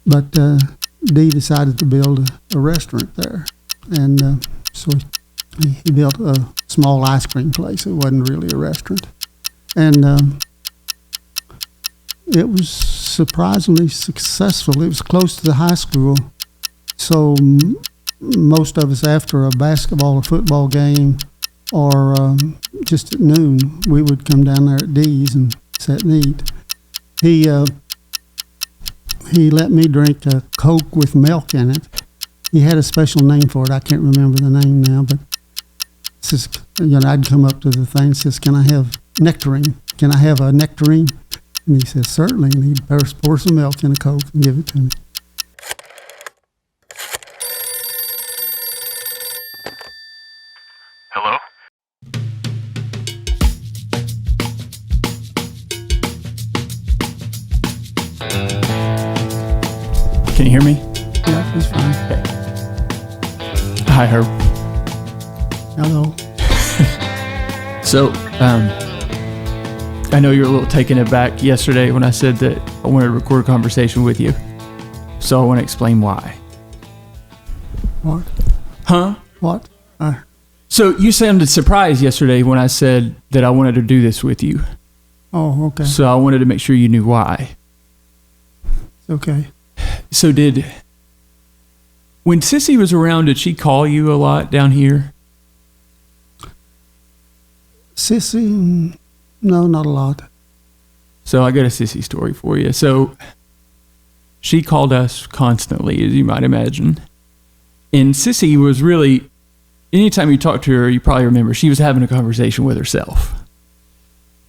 But Dee decided to build a restaurant there. And so he built a small ice cream place. It wasn't really a restaurant. And it was surprisingly successful. It was close to the high school. So most of us, after a basketball or football game or just at noon, we would come down there at Dee's and sit and eat. He let me drink a Coke with milk in it. He had a special name for it. I can't remember the name now, but says, I'd come up to the thing and says, "Can I have nectarine? Can I have a nectarine?" And he says, "Certainly." And he'd pour some milk in a Coke and give it to me. Hello? Can you hear me? Yeah, it's fine. Hi, Herb. Hello. So, I know you were a little taken aback yesterday when I said that I wanted to record a conversation with you. So I want to explain why. What? Huh? What? So you sounded surprised yesterday when I said that I wanted to do this with you. Oh, okay. So I wanted to make sure you knew why. Okay. So when Sissy was around, did she call you a lot down here? Sissy? No, not a lot. So I got a Sissy story for you. So she called us constantly, as you might imagine. And Sissy was really, anytime you talk to her, you probably remember, she was having a conversation with herself.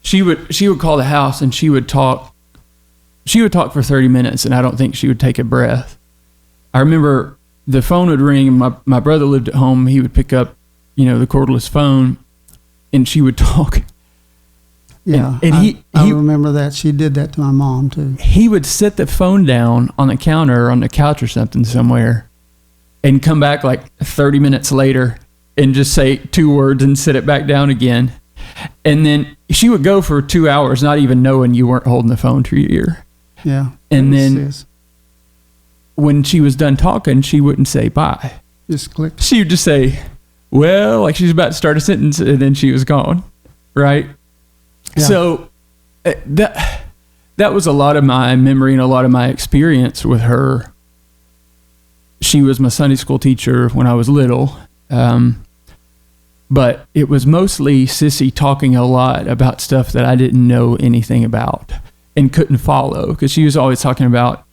She would call the house and she would talk for 30 minutes, and I don't think she would take a breath. I remember the phone would ring, and my brother lived at home. He would pick up, the cordless phone, and she would talk. Yeah, and I remember that. She did that to my mom, too. He would set the phone down on the counter or on the couch or something somewhere and come back like 30 minutes later and just say 2 words and set it back down again. And then she would go for 2 hours not even knowing you weren't holding the phone to your ear. Yeah. And then when she was done talking, she wouldn't say bye. Just click. She would just say, well, like she's about to start a sentence, and then she was gone. Right? Yeah. So that was a lot of my memory and a lot of my experience with her. She was my Sunday school teacher when I was little. But it was mostly Sissy talking a lot about stuff that I didn't know anything about and couldn't follow, because she was always talking about,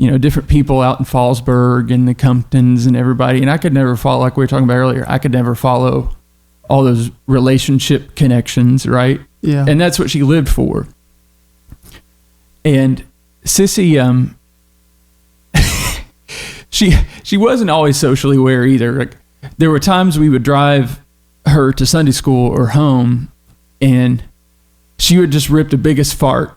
different people out in Fallsburg and the Comptons and everybody. And I could never follow, like we were talking about earlier, I could never follow all those relationship connections, right? Yeah. And that's what she lived for. And Sissy, she wasn't always socially aware either. Like, there were times we would drive her to Sunday school or home, and she would just rip the biggest fart.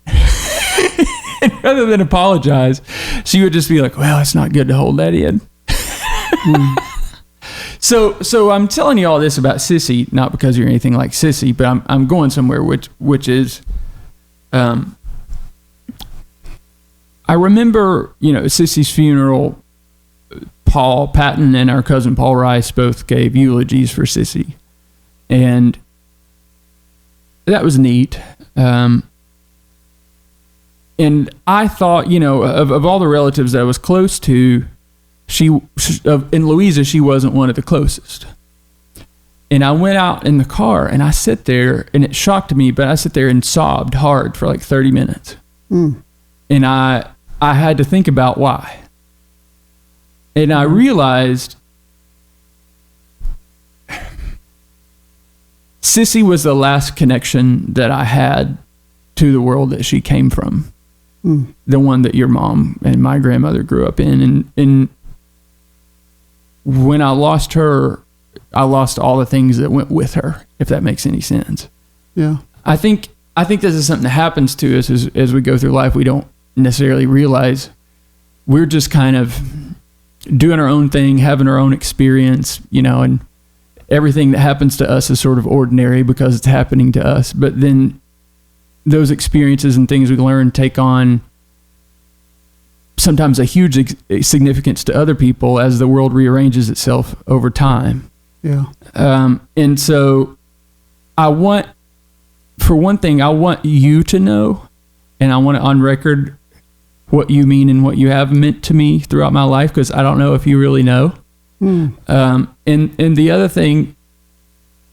And rather than apologize, she would just be like, well, it's not good to hold that in. So I'm telling you all this about Sissy, not because you're anything like Sissy, but I'm going somewhere which is, I remember, Sissy's funeral. Paul Patton and our cousin Paul Rice both gave eulogies for Sissy, and that was neat. And I thought, of all the relatives that I was close to, in Louisa, she wasn't one of the closest. And I went out in the car and I sat there, and it shocked me, but I sat there and sobbed hard for like 30 minutes. And I had to think about why. And I realized Sissy was the last connection that I had to the world that she came from. The one that your mom and my grandmother grew up in. And when I lost her, I lost all the things that went with her, if that makes any sense. Yeah. I think this is something that happens to us as we go through life. We don't necessarily realize we're just kind of doing our own thing, having our own experience, and everything that happens to us is sort of ordinary because it's happening to us. But then those experiences and things we learn take on sometimes a huge significance to other people as the world rearranges itself over time. Yeah. And so for one thing, I want you to know, and I want it on record what you mean and what you have meant to me throughout my life, because I don't know if you really know. And the other thing,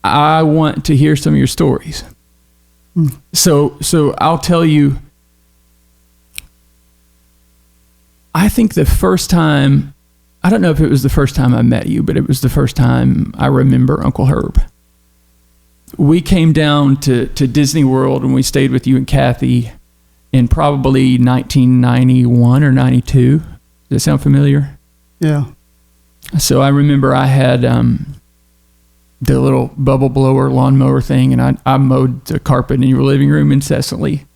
I want to hear some of your stories. So I'll tell you, I think the first time, I don't know if it was the first time I met you, but it was the first time I remember Uncle Herb. We came down to Disney World and we stayed with you and Kathy in probably 1991 or 92. Does that sound familiar? Yeah. So I remember I had the little bubble blower lawnmower thing, and I mowed the carpet in your living room incessantly.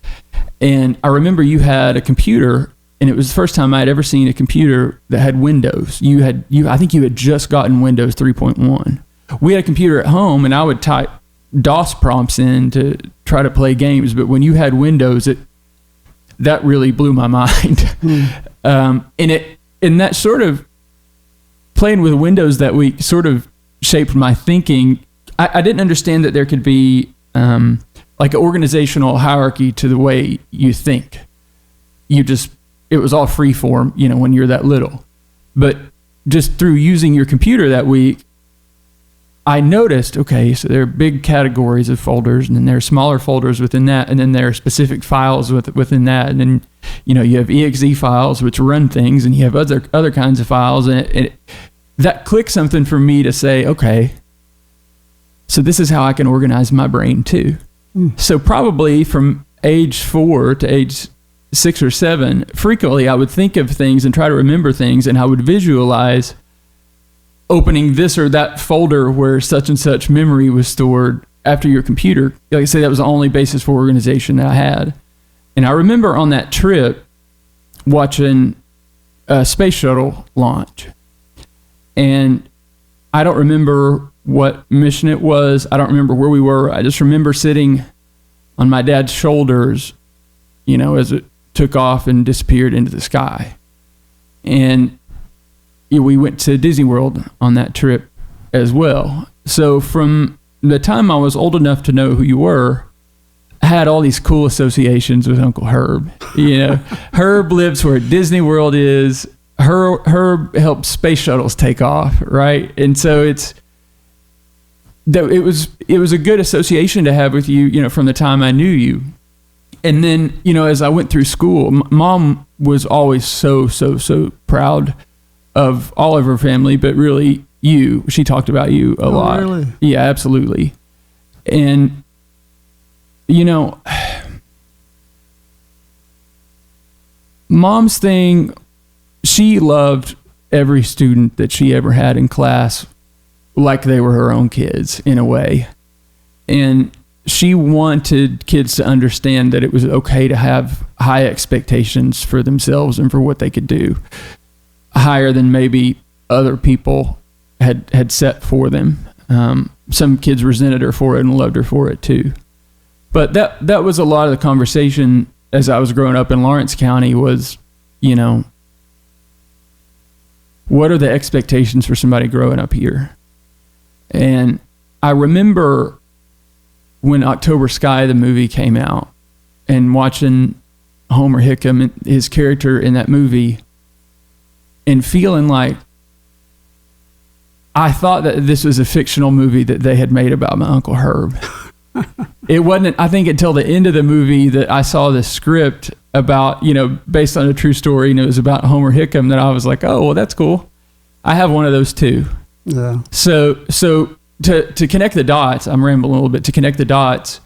And I remember you had a computer, and it was the first time I'd ever seen a computer that had Windows. I think you had just gotten Windows 3.1. We had a computer at home, and I would type DOS prompts in to try to play games, but when you had Windows, that really blew my mind. And that sort of playing with Windows that week sort of shaped my thinking. I didn't understand that there could be like an organizational hierarchy to the way you think. It was all free form, when you're that little. But just through using your computer that week, I noticed, okay, so there are big categories of folders, and then there are smaller folders within that, and then there are specific files within that, and then you have exe files which run things, and you have other kinds of files, and that clicked something for me to say, okay, so this is how I can organize my brain too. So probably from age 4 to age 6 or 7, frequently I would think of things and try to remember things, and I would visualize opening this or that folder where such and such memory was stored after your computer. Like I say, that was the only basis for organization that I had. And I remember on that trip watching a space shuttle launch. And I don't remember what mission it was. I don't remember where we were. I just remember sitting on my dad's shoulders, as it took off and disappeared into the sky. And we went to Disney World on that trip as well. So from the time I was old enough to know who you were, I had all these cool associations with Uncle Herb. Herb lives where Disney World is. Herb helped space shuttles take off, right? And so it was a good association to have with you, from the time I knew you. And then, as I went through school, Mom was always so proud of all of her family, but really you. She talked about you a lot. Really? Yeah, absolutely. And, Mom's thing, she loved every student that she ever had in class like they were her own kids in a way. And she wanted kids to understand that it was okay to have high expectations for themselves and for what they could do, higher than maybe other people had set for them. Some kids resented her for it and loved her for it too. But that was a lot of the conversation as I was growing up in Lawrence County was, what are the expectations for somebody growing up here? And I remember when October Sky, the movie, came out, and watching Homer Hickam and his character in that movie and feeling like I thought that this was a fictional movie that they had made about my Uncle Herb. It wasn't, I think, until the end of the movie that I saw the script about, based on a true story, and it was about Homer Hickam, that I was like, oh, well, that's cool. I have one of those too. Yeah. So to connect the dots, I'm rambling a little bit, to connect the dots,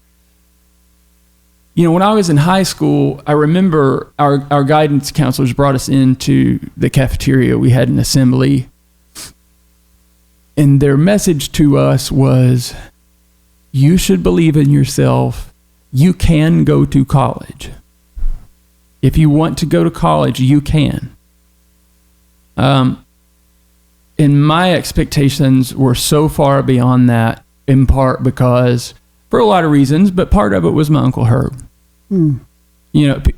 when I was in high school, I remember our guidance counselors brought us into the cafeteria. We had an assembly, and their message to us was, you should believe in yourself. You can go to college. If you want to go to college, you can. And my expectations were so far beyond that, in part because, for a lot of reasons, but part of it was my Uncle Herb.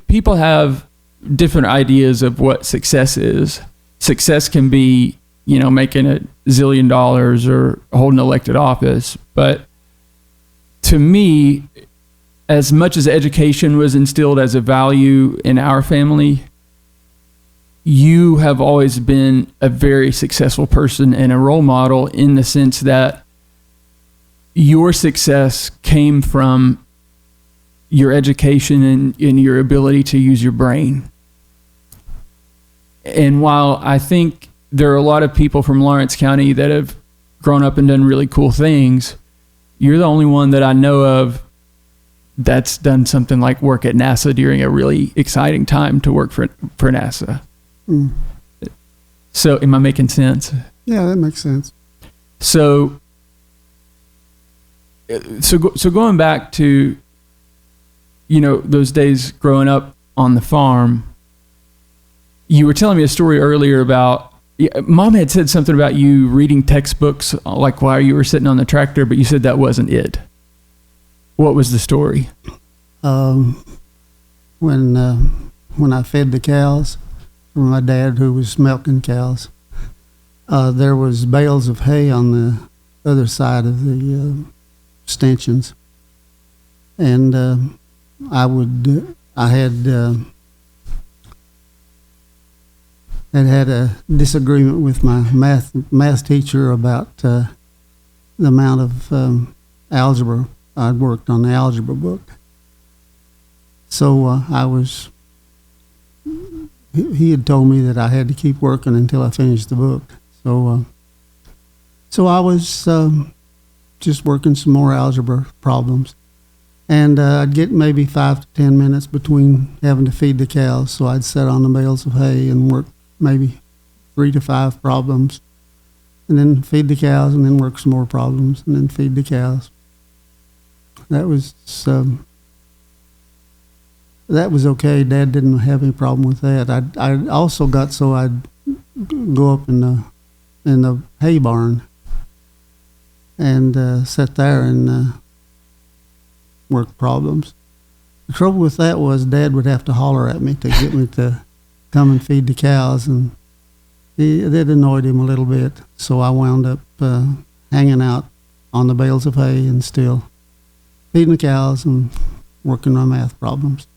People have different ideas of what success is. Success can be, making $1 zillion or holding elected office. But to me, as much as education was instilled as a value in our family, you have always been a very successful person and a role model in the sense that your success came from your education and your ability to use your brain. And while I think there are a lot of people from Lawrence County that have grown up and done really cool things, you're the only one that I know of that's done something like work at NASA during a really exciting time to work for NASA. Mm. So am I making sense? Yeah, that makes sense. So going back to, those days growing up on the farm, you were telling me a story earlier about, Mom had said something about you reading textbooks like while you were sitting on the tractor, but you said that wasn't it. What was the story? When I fed the cows for my dad, who was milking cows, there was bales of hay on the other side of the stanchions, and I had a disagreement with my math teacher about the amount of algebra. I'd worked on the algebra book, so he had told me that I had to keep working until I finished the book. So I was just working some more algebra problems, and I'd get maybe 5 to 10 minutes between having to feed the cows. So I'd sit on the bales of hay and work maybe 3 to 5 problems, and then feed the cows, and then work some more problems, and then feed the cows. That was okay. Dad didn't have any problem with that. I also got so I'd go up in the hay barn and sit there and work problems. The trouble with that was Dad would have to holler at me to get me to come and feed the cows, and that annoyed him a little bit. So I wound up hanging out on the bales of hay and still feeding the cows and working on math problems.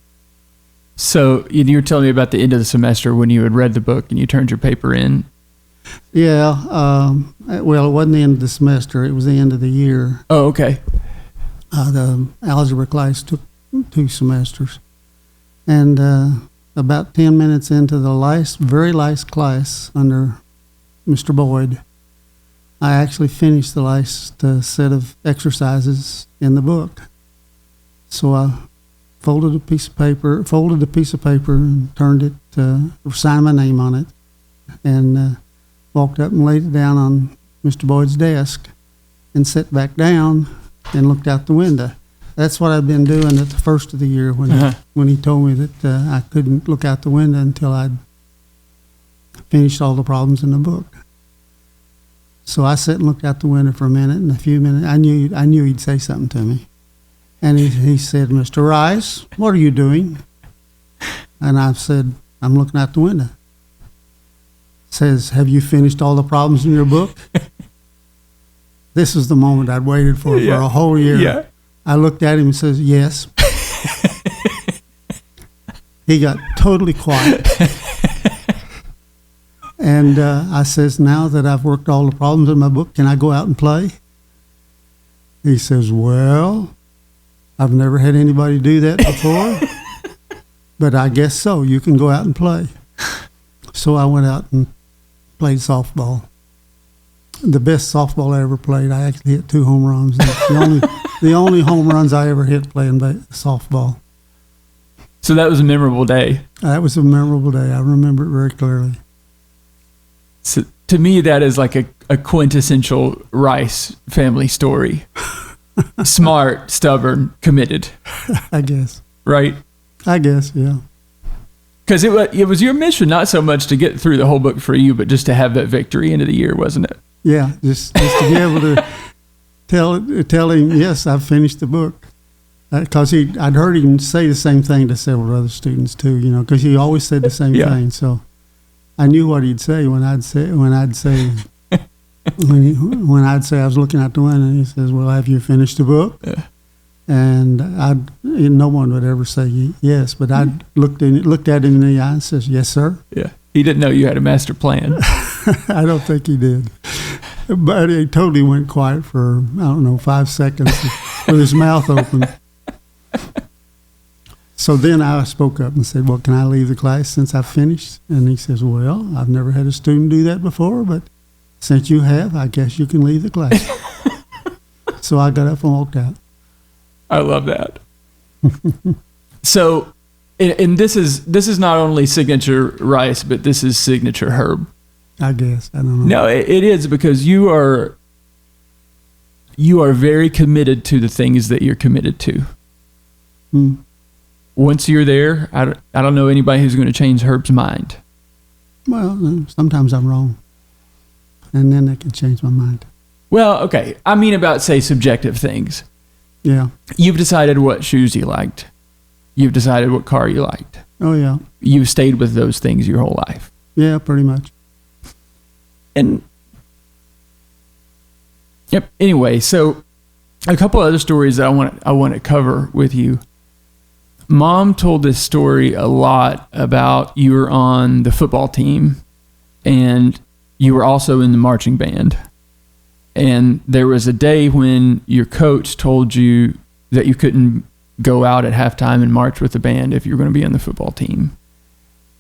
So you were telling me about the end of the semester when you had read the book and you turned your paper in. Yeah. Well, it wasn't the end of the semester. It was the end of the year. Oh, okay. The algebra class took 2 semesters. And about 10 minutes into the very last class under Mr. Boyd, I actually finished the last set of exercises in the book. So I folded a piece of paper and turned it, signed my name on it, and walked up and laid it down on Mr. Boyd's desk and sat back down and looked out the window. That's what I'd been doing at the first of the year when he told me that I couldn't look out the window until I'd finished all the problems in the book. So I sat and looked out the window for a minute, and a few minutes, I knew he'd say something to me. And he said, "Mr. Rice, what are you doing?" And I said, "I'm looking out the window." Says, "Have you finished all the problems in your book?" This is the moment I'd waited for a whole year. Yeah. I looked at him and says, "Yes." He got totally quiet. And I says, "Now that I've worked all the problems in my book, can I go out and play?" He says, "Well, I've never had anybody do that before, but I guess so. You can go out and play." So I went out and played softball. The best softball I ever played. I actually hit 2 home runs. The only home runs I ever hit playing softball. So that was a memorable day. That was a memorable day. I remember it very clearly. So to me, that is like a quintessential Rice family story. Smart, stubborn, committed. I guess. Right? I guess, yeah. Because it was your mission, not so much to get through the whole book for you, but just to have that victory end of the year, wasn't it? Yeah, just to be able to tell him, yes, I've finished the book. because I'd heard him say the same thing to several other students too, because he always said the same thing. So I knew what he'd say when I'd say when I'd say I was looking out the window, and he says, "Well, have you finished the book?" And no one would ever say yes, but I looked at him in the eye and says, "Yes, sir." Yeah, he didn't know you had a master plan. I don't think he did, but he totally went quiet for 5 seconds with his mouth open. So then I spoke up and said, "Well, can I leave the class since I've finished?" And he says, "Well, I've never had a student do that before, but since you have, I guess you can leave the class." So I got up and walked out. I love that. So, and this is not only signature Rice, but this is signature Herb. I guess. I don't know. No, it is, because you are very committed to the things that you're committed to. Once you're there, I don't know anybody who's going to change Herb's mind. Well, sometimes I'm wrong, and then they can change my mind. Well, okay. I mean about, say, subjective things. Yeah. You've decided what shoes you liked. You've decided what car you liked. Oh, yeah. You've stayed with those things your whole life. Yeah, pretty much. And, yep. Anyway, so a couple other stories that I want to cover with you. Mom told this story a lot about you were on the football team, and you were also in the marching band. And there was a day when your coach told you that you couldn't go out at halftime and march with the band if you were going to be on the football team.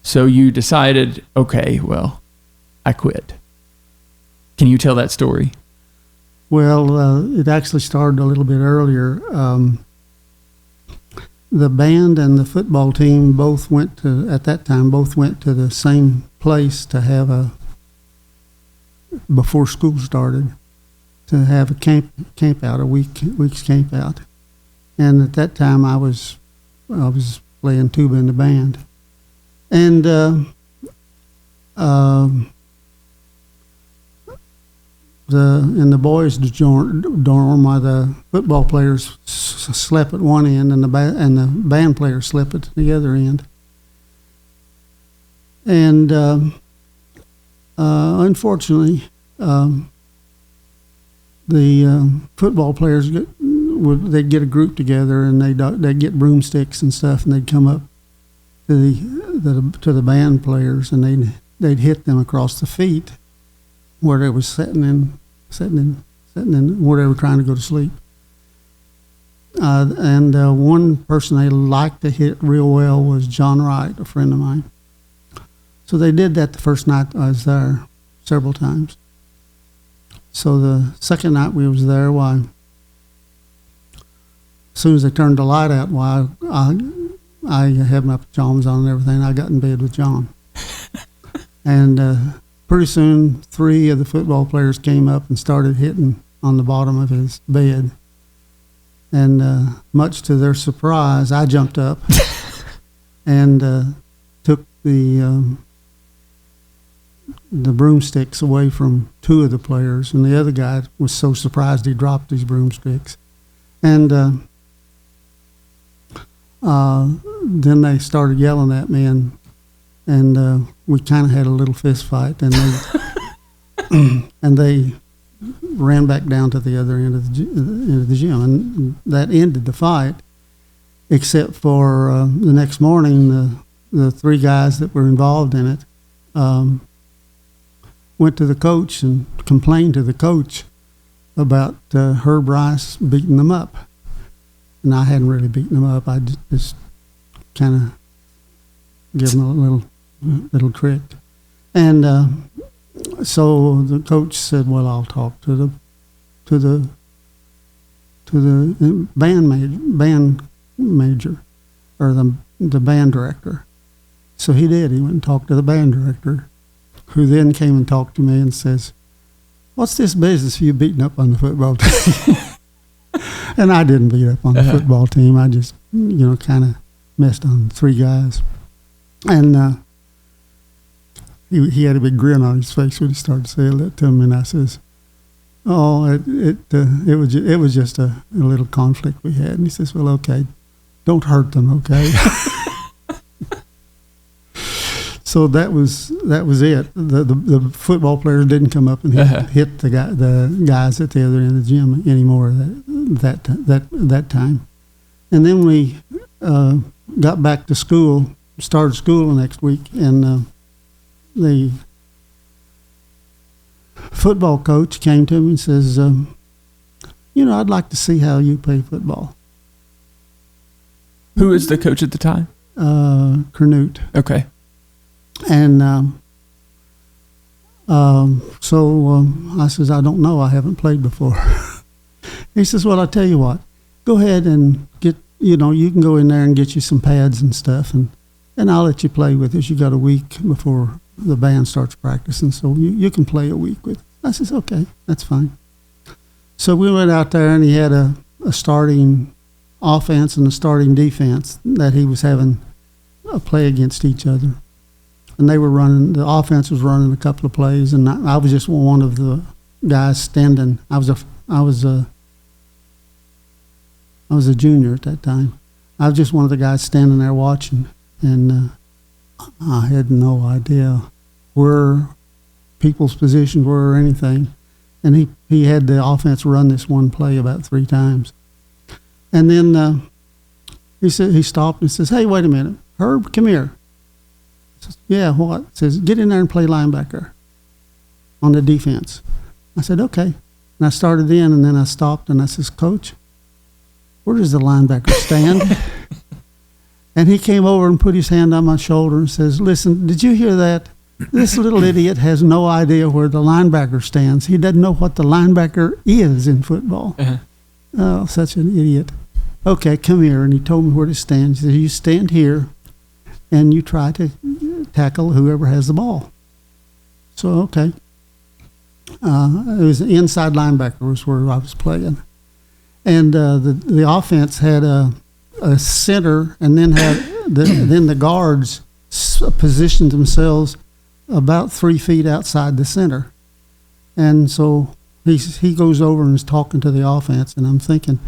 So you decided, okay, well, I quit. Can you tell that story? Well, it actually started a little bit earlier. The band and the football team both went to the same place to have before school started, to have a camp out, week's camp out. And at that time I was playing tuba in the band. And in the boys' dorm, the football players slept at one end, and the band players slept at the other end. And unfortunately, the football players they'd get a group together, and they'd get broomsticks and stuff, and they'd come up to the band players, and they'd hit them across the feet where they was sitting in where they were trying to go to sleep. And one person they liked to hit real well was John Wright, a friend of mine. So they did that the first night I was there several times. So the second night we was there, as soon as they turned the light out, I had my pajamas on and everything. I got in bed with John. And pretty soon, 3 of the football players came up and started hitting on the bottom of his bed. And much to their surprise, I jumped up and took the broomsticks away from 2 of the players, and the other guy was so surprised he dropped his broomsticks. And then they started yelling at me, and we kind of had a little fist fight, and they ran back down to the other end of the gym, and that ended the fight. Except for the next morning, the 3 guys that were involved in it went to the coach and complained to the coach about Herb Rice beating them up. And I hadn't really beaten them up. I just kind of give them a little trick. And so the coach said, "Well, I'll talk to the band major or the band director." So he did. He went and talked to the band director, who then came and talked to me and says, "What's this business of you beating up on the football team?" And I didn't beat up on the football team. I just, kind of messed on 3 guys. And he had a big grin on his face when he started saying that to me. And I says, Oh, it was just a little conflict we had. And he says, well, okay, don't hurt them, okay? So that was it. The football players didn't come up and hit the guys at the other end of the gym anymore that time. And then we got back to school, started school the next week, and the football coach came to me and says, I'd like to see how you play football. Who was the coach at the time? Canute. Okay. And so I says, I don't know. I haven't played before. He says, well, I'll tell you what. Go ahead and get, you can go in there and get you some pads and stuff, and I'll let you play with us. You got a week before the band starts practicing, so you can play a week with us. I says, okay, that's fine. So we went out there, and he had a starting offense and a starting defense that he was having a play against each other. And they were running, the offense was running a couple of plays, and I was just one of the guys standing. I was a junior at that time. I was just one of the guys standing there watching, and I had no idea where people's positions were or anything. And he had the offense run this one play about 3 times. And then he stopped and says, hey, wait a minute. Herb, come here. I says, yeah, what? He says, get in there and play linebacker on the defense. I said, okay. And I started in, and then I stopped, and I says, Coach, where does the linebacker stand? And he came over and put his hand on my shoulder and says, listen, did you hear that? This little idiot has no idea where the linebacker stands. He doesn't know what the linebacker is in football. Uh-huh. Oh, such an idiot. Okay, come here. And he told me where to stand. He said, you stand here, and you try to tackle whoever has the ball. So, okay. It was an inside linebacker was where I was playing. And the offense had a center, and then then the guards positioned themselves about 3 feet outside the center. And so he goes over and is talking to the offense, and I'm thinking,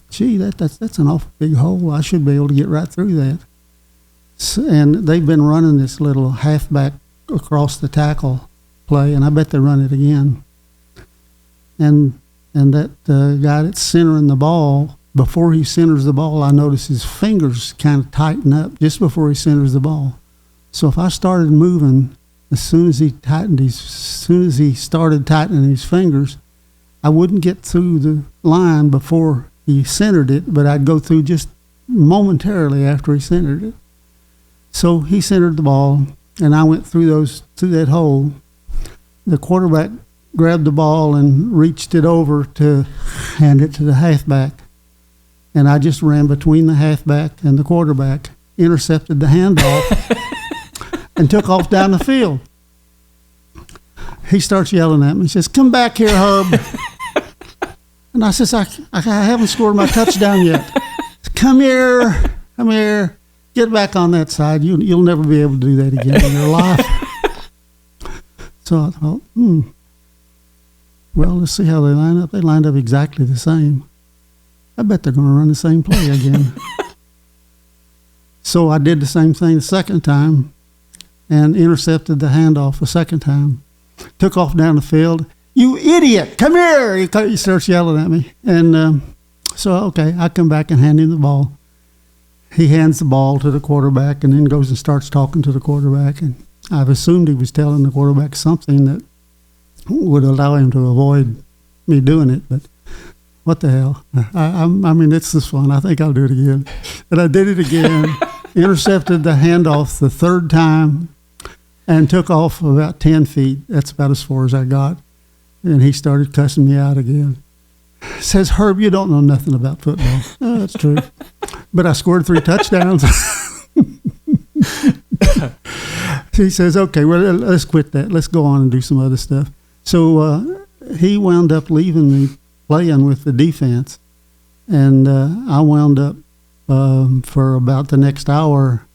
gee, that's an awful big hole. I should be able to get right through that. So, and they've been running this little halfback across the tackle play, and I bet they run it again. And that guy that's centering the ball, before he centers the ball, I notice his fingers kind of tighten up just before he centers the ball. So if I started moving, as soon as he started tightening his fingers, I wouldn't get through the line before he centered it, but I'd go through just momentarily after he centered it. So he centered the ball, and I went through that hole. The quarterback grabbed the ball and reached it over to hand it to the halfback. And I just ran between the halfback and the quarterback, intercepted the handoff, and took off down the field. He starts yelling at me. He says, come back here, Herb. And I says, I haven't scored my touchdown yet. Come here, get back on that side. You'll never be able to do that again in your life. So I thought, well, let's see how they line up. They lined up exactly the same. I bet they're going to run the same play again. So I did the same thing the second time and intercepted the handoff the second time. Took off down the field. You idiot, come here! He starts yelling at me. And so, okay, I come back and hand him the ball. He hands the ball to the quarterback and then goes and starts talking to the quarterback. And I've assumed he was telling the quarterback something that would allow him to avoid me doing it, but what the hell? I mean, it's this fun. I think I'll do it again. And I did it again, intercepted the handoff the third time, and took off about 10 feet. That's about as far as I got. And he started cussing me out again. Says, Herb, you don't know nothing about football. Oh, that's true. But I scored 3 touchdowns. He says, okay, well, let's quit that. Let's go on and do some other stuff. So he wound up leaving me playing with the defense. And I wound up for about the next hour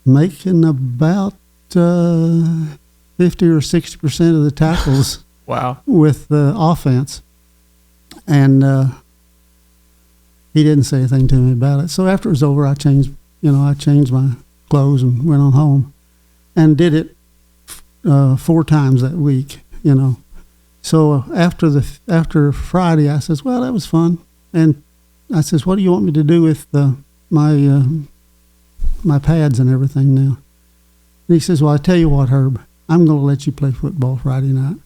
making about 50 or 60% of the tackles Wow. with the offense. And he didn't say anything to me about it. So after it was over, I changed my clothes and went on home, and did it 4 times that week. So after Friday, I says, well, that was fun. And I says, what do you want me to do with my pads and everything now? And he says, well, I tell you what, Herb, I'm going to let you play football Friday night.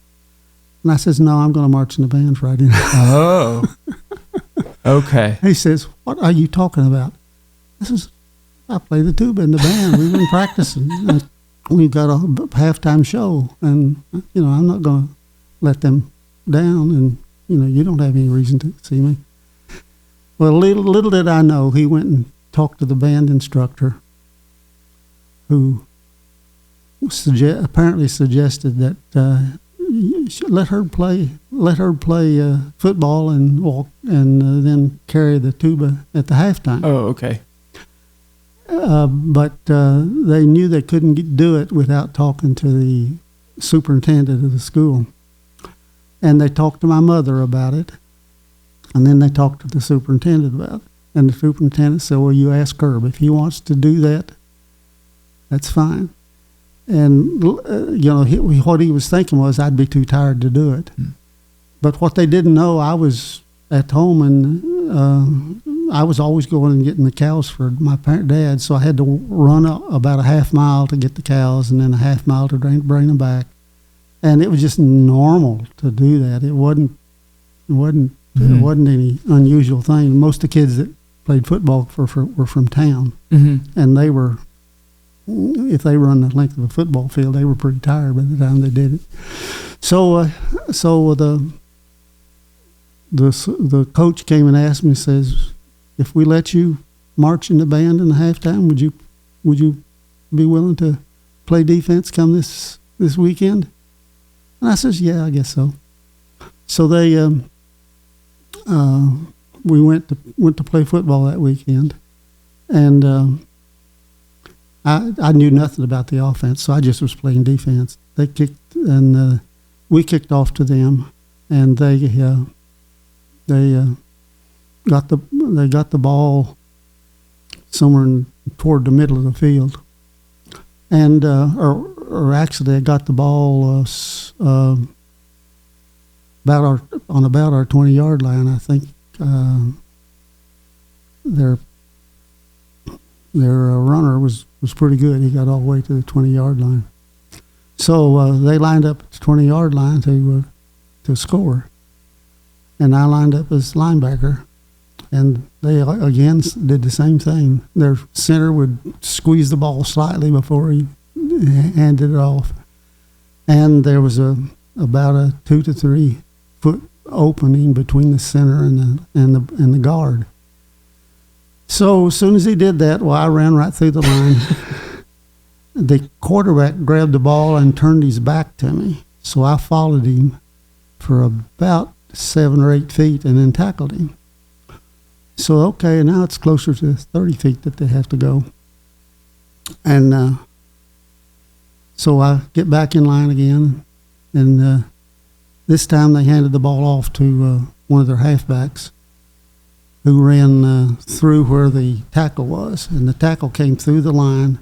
And I says, no, I'm going to march in the band Friday night. Oh, okay. He says, what are you talking about? I says, I play the tuba in the band. We've been practicing. We've got a halftime show, and I'm not going to let them down. And you don't have any reason to see me. Well, little did I know, he went and talked to the band instructor, who apparently suggested that let her play football and walk, and then carry the tuba at the halftime. Oh, okay. But they knew they couldn't do it without talking to the superintendent of the school. And they talked to my mother about it. And then they talked to the superintendent about it. And the superintendent said, well, you ask Herb. If he wants to do that, that's fine. And, what he was thinking was I'd be too tired to do it. But what they didn't know, I was at home, and I was always going and getting the cows for my dad, so I had to run about a half mile to get the cows, and then a half mile to bring them back. And it was just normal to do that. It wasn't any unusual thing. Most of the kids that played football were from town, and they were, if they run the length of a football field, they were pretty tired by the time they did it. So the coach came and asked me, says, if we let you march in the band in the halftime, would you be willing to play defense come this weekend? And I says, yeah, I guess so. So they we went to play football that weekend, and I knew nothing about the offense, so I just was playing defense. They kicked, and we kicked off to them, and they got the ball somewhere toward the middle of the field, and or actually they got the ball about our 20-yard line. I think their runner was pretty good. He got all the way to the 20-yard line. So they lined up at the 20-yard line to score, and I lined up as linebacker. And they, again, did the same thing. Their center would squeeze the ball slightly before he handed it off. And there was about a 2 to 3 foot opening between the center and the guard. So as soon as he did that, I ran right through the line. The quarterback grabbed the ball and turned his back to me. So I followed him for about 7 or 8 feet and then tackled him. So, okay, now it's closer to 30 feet that they have to go. And so I get back in line again, and this time they handed the ball off to one of their halfbacks, who ran through where the tackle was. And the tackle came through the line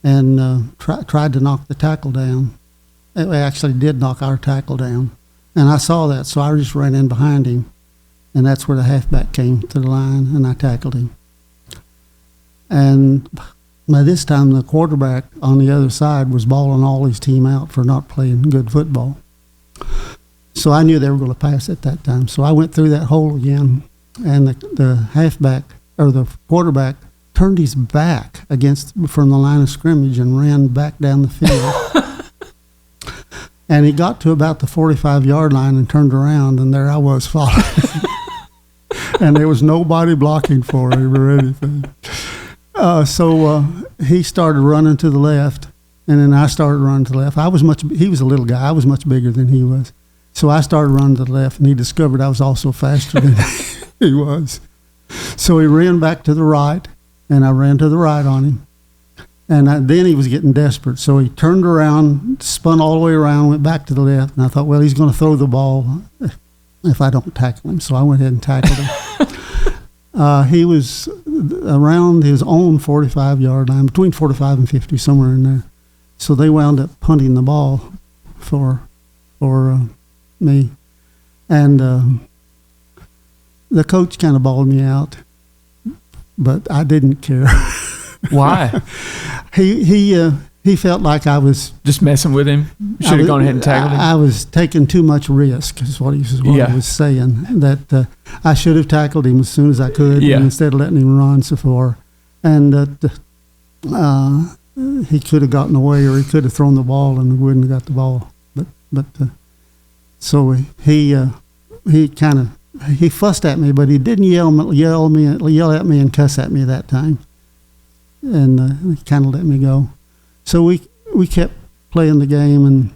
and tried to knock the tackle down. It actually did knock our tackle down. And I saw that, so I just ran in behind him. And that's where the halfback came to the line, and I tackled him. And by this time, the quarterback on the other side was bawling all his team out for not playing good football. So I knew they were going to pass at that time. So I went through that hole again, and the halfback, or the quarterback, turned his back from the line of scrimmage and ran back down the field. And he got to about the 45-yard line and turned around, and there I was following. And there was nobody blocking for him or anything. So he started running to the left, and then I started running to the left. He was a little guy. I was much bigger than he was. So I started running to the left, and he discovered I was also faster than he was. So he ran back to the right, and I ran to the right on him. And then he was getting desperate. So he turned around, spun all the way around, went back to the left. And I thought, well, he's going to throw the ball if I don't tackle him. So I went ahead and tackled him. He was around his own 45-yard line, between 45 and 50, somewhere in there. So they wound up punting the ball for me. And the coach kind of bawled me out, but I didn't care. Why? He felt like I was just messing with him. Should have gone ahead and tackled him. I was taking too much risk, is what he was saying. That I should have tackled him as soon as I could, instead of letting him run so far, and that he could have gotten away, or he could have thrown the ball and wouldn't have got the ball. But so he fussed at me, but he didn't yell at me and cuss at me that time. And he kind of let me go. So we kept playing the game, and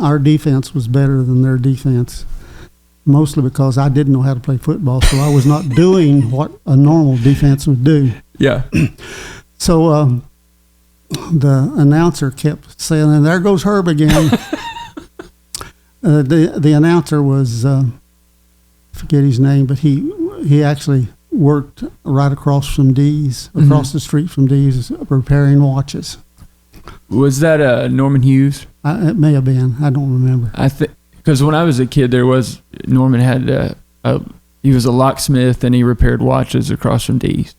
our defense was better than their defense, mostly because I didn't know how to play football, so I was not doing what a normal defense would do. Yeah. So the announcer kept saying, and there goes Herb again. The announcer was, I forget his name, but he actually worked right across from D's, across the street from D's, repairing watches. Was that Norman Hughes? It may have been. I don't remember. I think because when I was a kid, Norman had he was a locksmith and he repaired watches across from D's.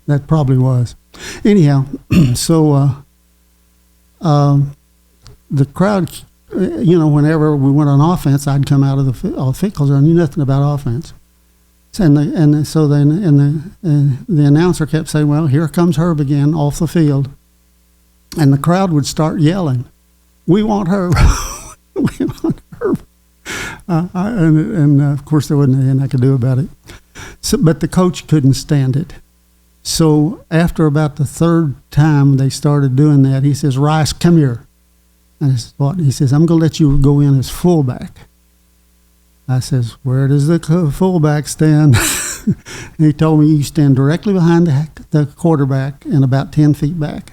That probably was. Anyhow, so the crowd, whenever we went on offense, I'd come out of the field because I knew nothing about offense. And the announcer kept saying, well, here comes Herb again off the field. And the crowd would start yelling, we want Herb. We want Herb. Of course, there wasn't anything I could do about it. So, but the coach couldn't stand it. So after about the third time they started doing that, he says, Rice, come here. And I said, what? He says, I'm going to let you go in as fullback. I says, where does the fullback stand? He told me, you stand directly behind the quarterback and about 10 feet back.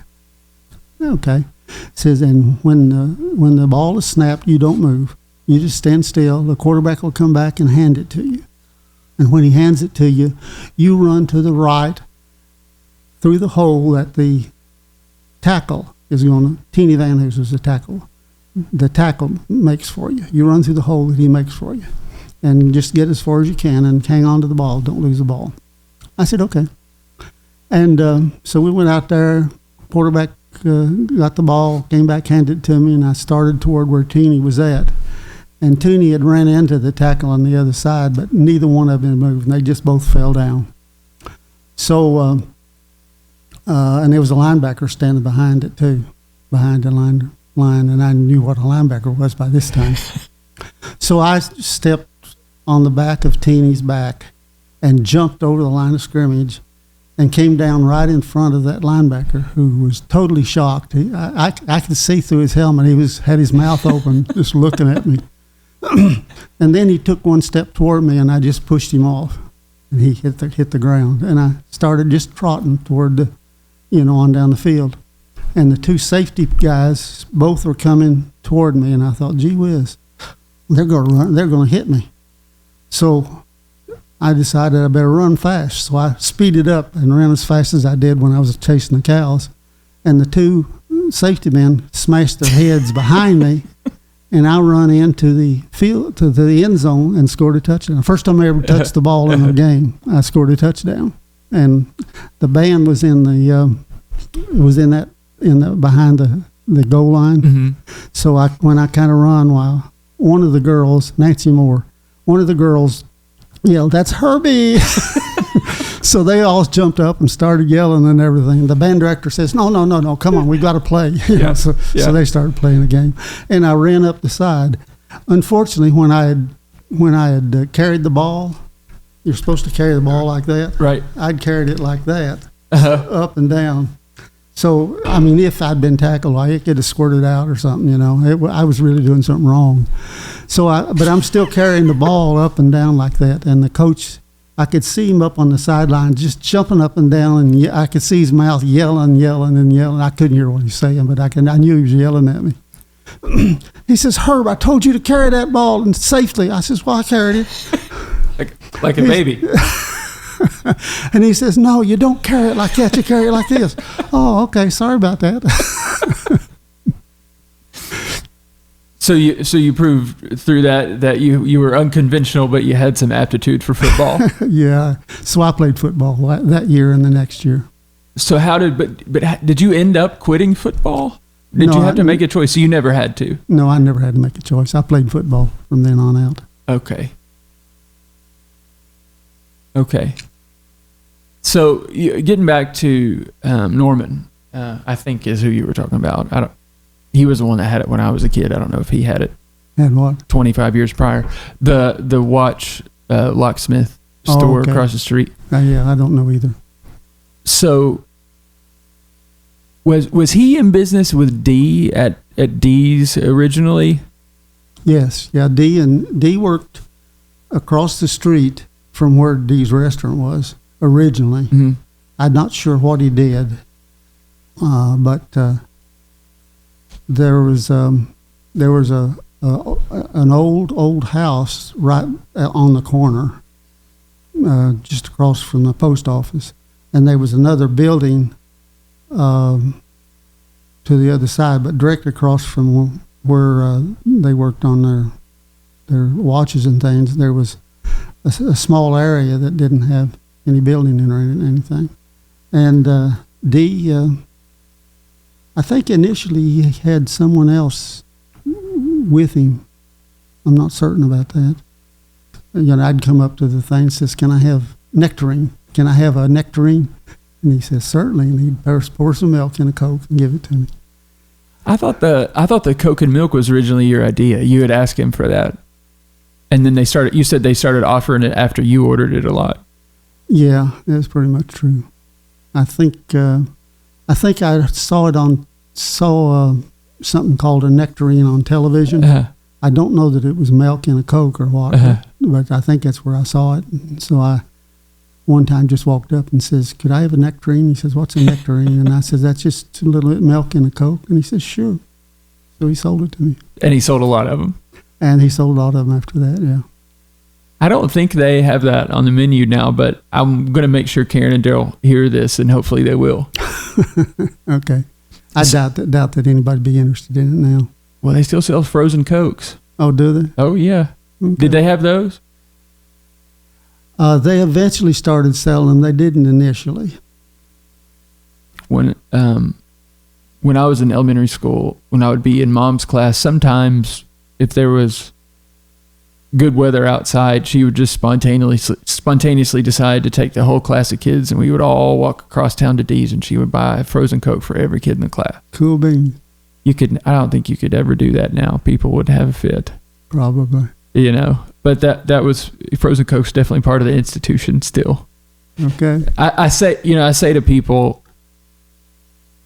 Okay. Says, and when the ball is snapped, you don't move. You just stand still. The quarterback will come back and hand it to you. And when he hands it to you, you run to the right through the hole that the tackle is going to, Teeny Van Hoos is the tackle makes for you. You run through the hole that he makes for you. And just get as far as you can and hang on to the ball. Don't lose the ball. I said, okay. And so we went out there. Quarterback got the ball, came back, handed it to me, and I started toward where Teeny was at. And Teeny had ran into the tackle on the other side, but neither one of them moved, and they just both fell down. So, and there was a linebacker standing behind it too, behind the line, and I knew what a linebacker was by this time. So I stepped on the back of Teeny's back and jumped over the line of scrimmage and came down right in front of that linebacker, who was totally shocked. I could see through his helmet. He had his mouth open, just looking at me. And then he took one step toward me, and I just pushed him off, and he hit the ground. And I started just trotting toward on down the field. And the two safety guys both were coming toward me, and I thought, gee whiz, they're going to run. They're going to hit me. So I decided I better run fast. So I speeded up and ran as fast as I did when I was chasing the cows. And the two safety men smashed their heads behind me, and I run into the field, to the end zone, and scored a touchdown. First time I ever touched the ball in a game, I scored a touchdown. And the band was behind the goal line. Mm-hmm. So when I kind of run, while one of the girls, Nancy Moore, one of the girls yelled, "That's Herbie!" So they all jumped up and started yelling and everything. The band director says, "No, come on, we got to play." So they started playing the game, and I ran up the side. Unfortunately, when I had carried the ball, you're supposed to carry the ball like that. Right. I'd carried it like that, up and down. So, I mean, if I'd been tackled, it could have squirted out or something, I was really doing something wrong. So, but I'm still carrying the ball up and down like that. And the coach I could see him up on the sideline just jumping up and down, and I could see his mouth yelling. I couldn't hear what he was saying, but I knew he was yelling at me. He says, "Herb, I told you to carry that ball and safely." I says, "Well, I carried it." like a baby. And he says, "No, you don't carry it like that. You carry it like this." "Oh, okay. Sorry about that." So you proved through that you were unconventional, but you had some aptitude for football. Yeah. So I played football that year and the next year. So did you end up quitting football? Did you have to make a choice? So you never had to? No, I never had to make a choice. I played football from then on out. Okay. So getting back to Norman, I think is who you were talking about. He was the one that had it when I was a kid. I don't know if he had it. Had what? 25 years prior. The watch locksmith store across the street. Yeah, I don't know either. So was he in business with Dee at Dee's originally? Yes. Yeah, Dee worked across the street from where Dee's restaurant was originally. Mm-hmm. I'm not sure what he did, but there was an old house right on the corner, just across from the post office, and there was another building to the other side, but directly across from where they worked on their watches and things. There was a small area that didn't have any building in or anything, and Dee. I think initially he had someone else with him. I'm not certain about that. I'd come up to the thing and says, "Can I have nectarine? Can I have a nectarine?" And he says, "Certainly." And he'd pour some milk in a Coke and give it to me. I thought the Coke and milk was originally your idea. You had asked him for that, and then you said they started offering it after you ordered it a lot. Yeah, that's pretty much true. I think I saw something called a nectarine on television. Uh-huh. I don't know that it was milk in a Coke or what, but I think that's where I saw it. And so I one time just walked up and says, "Could I have a nectarine?" He says, "What's a nectarine?" And I said, "That's just a little bit of milk in a Coke." And he says, "Sure." So he sold it to me. And he sold a lot of them. And he sold a lot of them after that, yeah. I don't think they have that on the menu now, but I'm going to make sure Karen and Daryl hear this, and hopefully they will. Okay. I doubt that anybody'd be interested in it now. Well, they still sell frozen Cokes. Oh, do they? Oh, yeah. Okay. Did they have those? They eventually started selling them. They didn't initially. When I was in elementary school, when I would be in Mom's class, sometimes if there was good weather outside, she would just spontaneously decide to take the whole class of kids, and we would all walk across town to Dee's, and she would buy a frozen Coke for every kid in the class. Cool beans. I don't think you could ever do that now. People would have a fit. Probably. But that was frozen Coke's definitely part of the institution still. Okay. I say to people,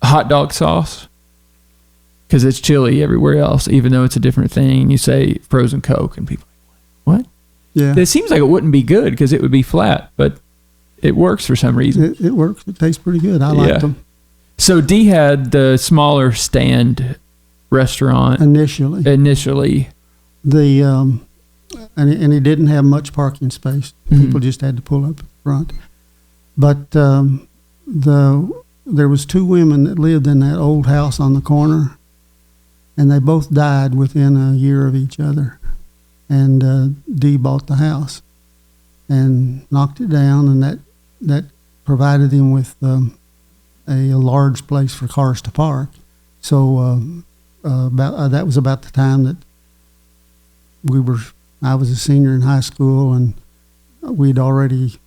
hot dog sauce, because it's chili everywhere else, even though it's a different thing. You say frozen Coke, and people are like, what? Yeah. It seems like it wouldn't be good because it would be flat, but it works for some reason. It works. It tastes pretty good. I liked them. So Dee had the smaller stand restaurant initially. And he didn't have much parking space. Mm-hmm. People just had to pull up front. But there was two women that lived in that old house on the corner, and they both died within a year of each other. And Dee bought the house and knocked it down, and that provided him with a large place for cars to park. So that was about the time that I was a senior in high school, and we'd already,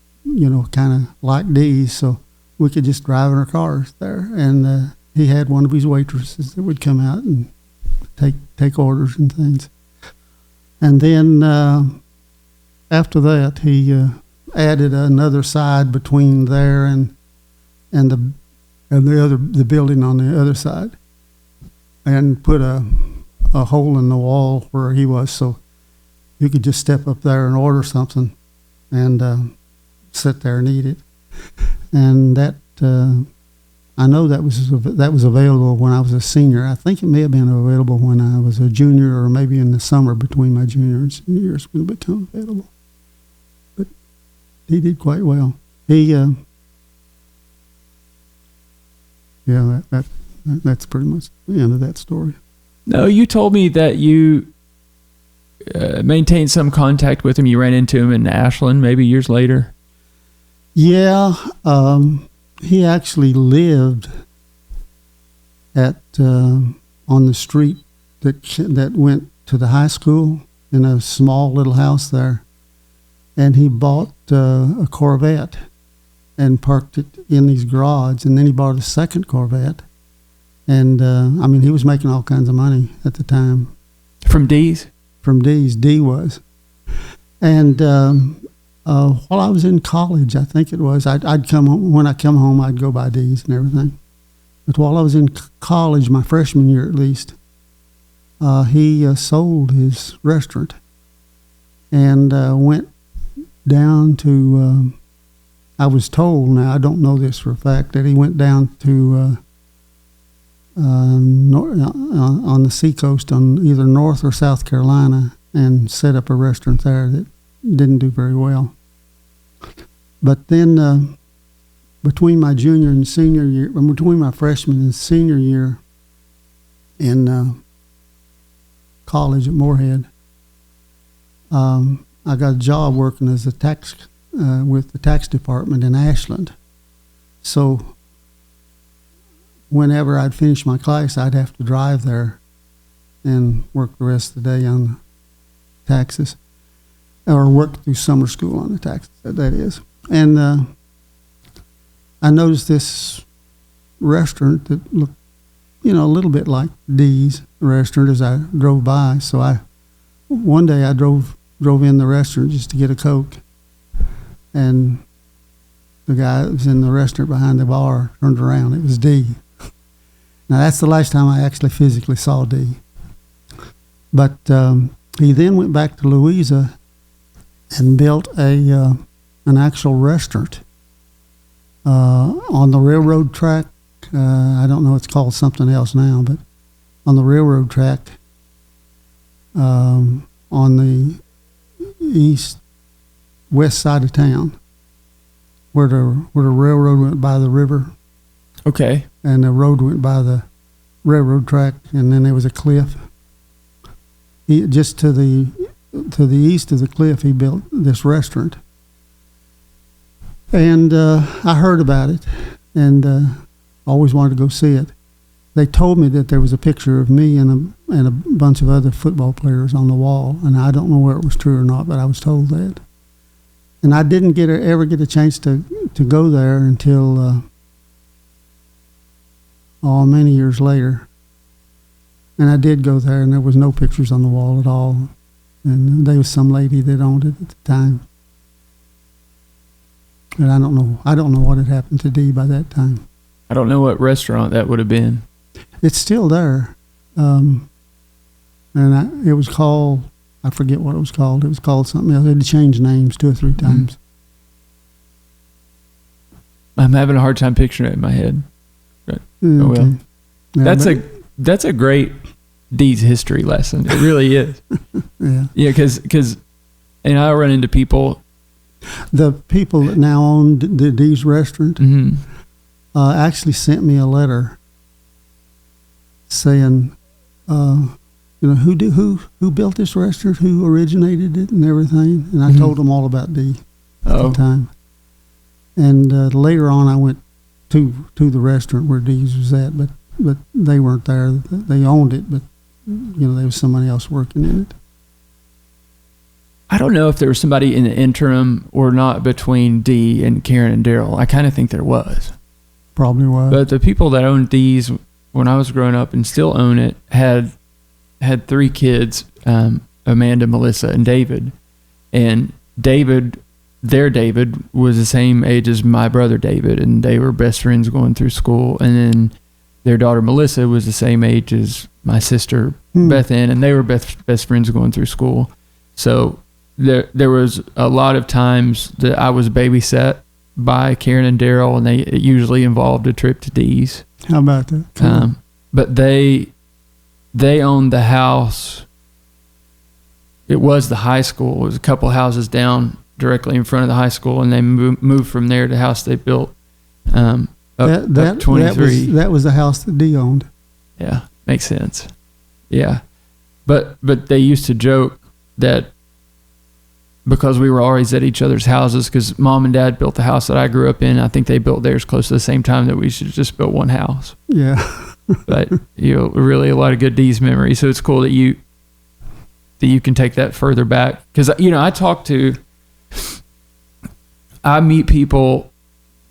kind of liked Dee's, so we could just drive in our cars there. And he had one of his waitresses that would come out and take orders and things. And then after that, he added another side between there and the building on the other side, and put a hole in the wall where he was, so you could just step up there and order something, and sit there and eat it. And that I know that was available when I was a senior. I think it may have been available when I was a junior, or maybe in the summer between my junior and senior years when it became available. But he did quite well. That's pretty much the end of that story. No, you told me that you maintained some contact with him. You ran into him in Ashland maybe years later. Yeah, he actually lived at on the street that went to the high school, in a small little house there, and he bought a Corvette and parked it in his garage, and then he bought a second Corvette, and he was making all kinds of money at the time. From D's? From D's. D was. And while I was in college, I think it was, I'd come home. When I come home, I'd go by D's and everything. But while I was in college, my freshman year at least, he sold his restaurant and went down to, I was told, now I don't know this for a fact, that he went down to on the seacoast on either North or South Carolina and set up a restaurant there that didn't do very well. But then between my junior and senior year, between my freshman and senior year in college at Moorhead, I got a job working as a tax with the tax department in Ashland. So whenever I'd finish my class, I'd have to drive there and work the rest of the day on taxes, or work through summer school on the taxes, that is. And I noticed this restaurant that looked, a little bit like D's restaurant as I drove by. So one day I drove in the restaurant just to get a Coke, and the guy that was in the restaurant behind the bar turned around. It was D. Now, that's the last time I actually physically saw D. But he then went back to Louisa and built an actual restaurant on the railroad track. I don't know, it's called something else now, but on the railroad track on the west side of town, where the railroad went by the river. Okay. And the road went by the railroad track, and then there was a cliff. Just to the east of the cliff, he built this restaurant. And I heard about it, and always wanted to go see it. They told me that there was a picture of me and a bunch of other football players on the wall, and I don't know whether it was true or not, but I was told that. And I didn't ever get a chance to go there until many years later. And I did go there, and there was no pictures on the wall at all. And there was some lady that owned it at the time. And I don't know what had happened to Dee by that time. I don't know what restaurant that would have been. It's still there. It was called, I forget what it was called. It was called something else. It had to change names 2 or 3 times. I'm having a hard time picturing it in my head. But, oh well. Yeah, that's a great Dee's history lesson. It really is. Yeah. Yeah, because I run into people. The people that now own the Dee's restaurant actually sent me a letter saying, who built this restaurant, who originated it, and everything. And I told them all about Dee at the time. And later on, I went to the restaurant where Dee's was at, but they weren't there. They owned it, but there was somebody else working in it. I don't know if there was somebody in the interim or not between Dee and Karen and Daryl. I kind of think there was. Probably was. But the people that owned Dee's when I was growing up and still own it had 3 kids, Amanda, Melissa, and David. And their David was the same age as my brother David, and they were best friends going through school. And then their daughter Melissa was the same age as my sister Beth Ann, and they were best friends going through school. So there was a lot of times that I was babysat by Karen and Daryl, and it usually involved a trip to Dee's. How about that? But they owned the house. It was the high school. It was a couple houses down directly in front of the high school, and they moved from there to the house they built up 23. That was the house that Dee owned. Yeah, makes sense. Yeah. But they used to joke that because we were always at each other's houses, because Mom and Dad built the house that I grew up in. I think they built theirs close to the same time, that we should just built one house. Yeah. But really a lot of good Dee's memories. So it's cool that you can take that further back, because I meet people.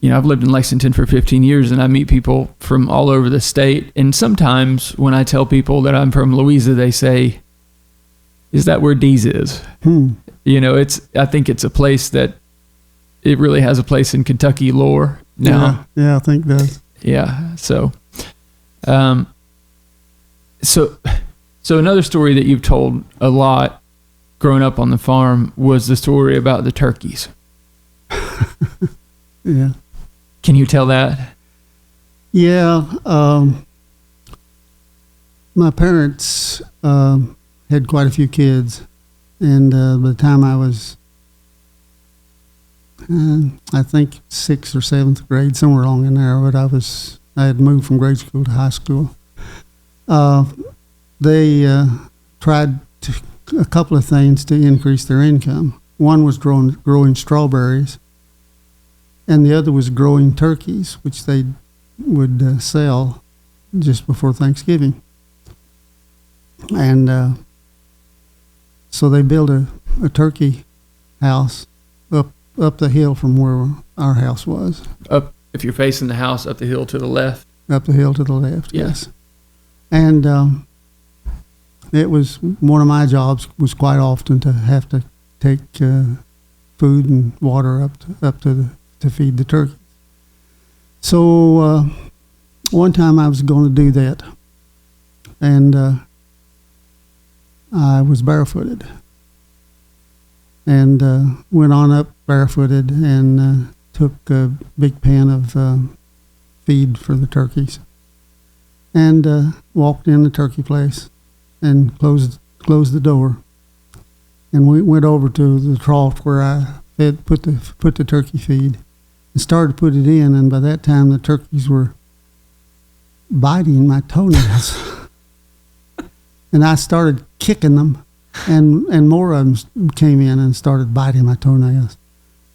I've lived in Lexington for 15 years, and I meet people from all over the state. And sometimes when I tell people that I'm from Louisa, they say, "Is that where Dee's is?" I think it's a place that it really has a place in Kentucky lore now. Yeah, I think that. Yeah. So another story that you've told a lot growing up on the farm was the story about the turkeys. Yeah. Can you tell that? Yeah. My parents had quite a few kids, and by the time I was, I think 6th or 7th grade, somewhere along in there, but I had moved from grade school to high school. They tried a couple of things to increase their income. One was growing strawberries, and the other was growing turkeys, which they would sell just before Thanksgiving. And so they built a turkey house up the hill from where our house was. Up, if you're facing the house, up the hill to the left. Up the hill to the left, Yeah. yes. And it was one of my jobs was quite often to have to take food and water up to feed the turkeys. So one time I was going to do that, and I was barefooted, and went on up barefooted and took a big pan of feed for the turkeys, and walked in the turkey place and closed the door, and we went over to the trough where I put the turkey feed and started to put it in, and by that time the turkeys were biting my toenails. And I started kicking them, and more of them came in and started biting my toenails.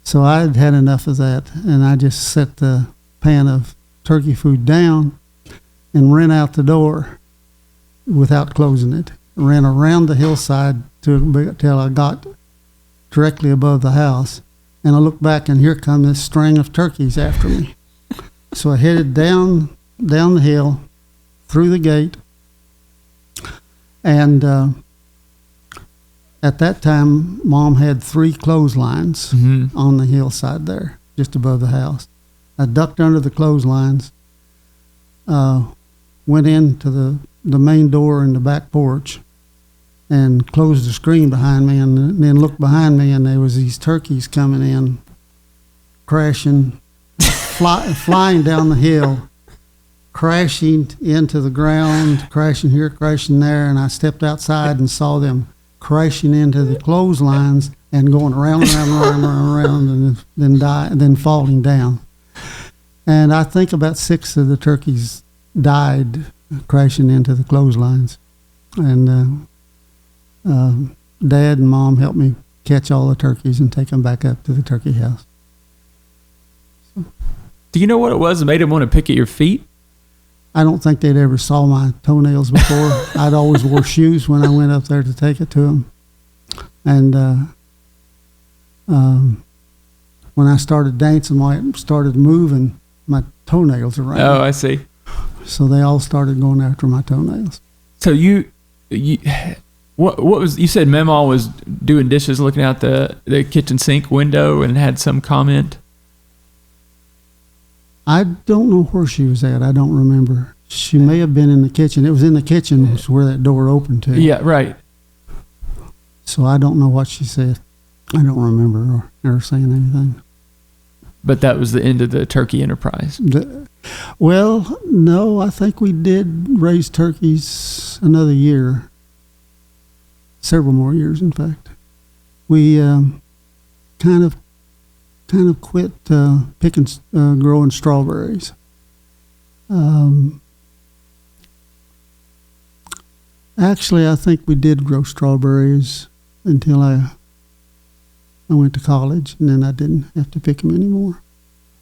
So I had had enough of that, and I just set the pan of turkey food down and ran out the door without closing it. Ran around the hillside till I got directly above the house, and I looked back, and here come this string of turkeys after me. So I headed down the hill, through the gate, and at that time, Mom had 3 clotheslines on the hillside there, just above the house. I ducked under the clotheslines, went into the main door in the back porch, and closed the screen behind me, and then looked behind me, and there was these turkeys coming in, crashing, flying down the hill, crashing into the ground, crashing here, crashing there, and I stepped outside and saw them crashing into the clotheslines and going around, and then falling down. And I think about 6 of the turkeys died crashing into the clotheslines. And Dad and Mom helped me catch all the turkeys and take them back up to the turkey house. Do you know what it was that made them want to pick at your feet? I don't think they'd ever saw my toenails before. I'd always wore shoes when I went up there to take it to them. And when I started dancing, I started moving my toenails around. Oh, I see. So they all started going after my toenails. So what was, you said Memaw was doing dishes, looking out the kitchen sink window and had some comment? I don't know where she was at. I don't remember. She may have been in the kitchen. It was in the kitchen where that door opened to. Yeah, right. So I don't know what she said. I don't remember her saying anything. But that was the end of the turkey enterprise. Well, no, I think we did raise turkeys another year. Several more years, in fact. We kind of quit growing strawberries. Actually, I think we did grow strawberries until I went to college, and then I didn't have to pick them anymore.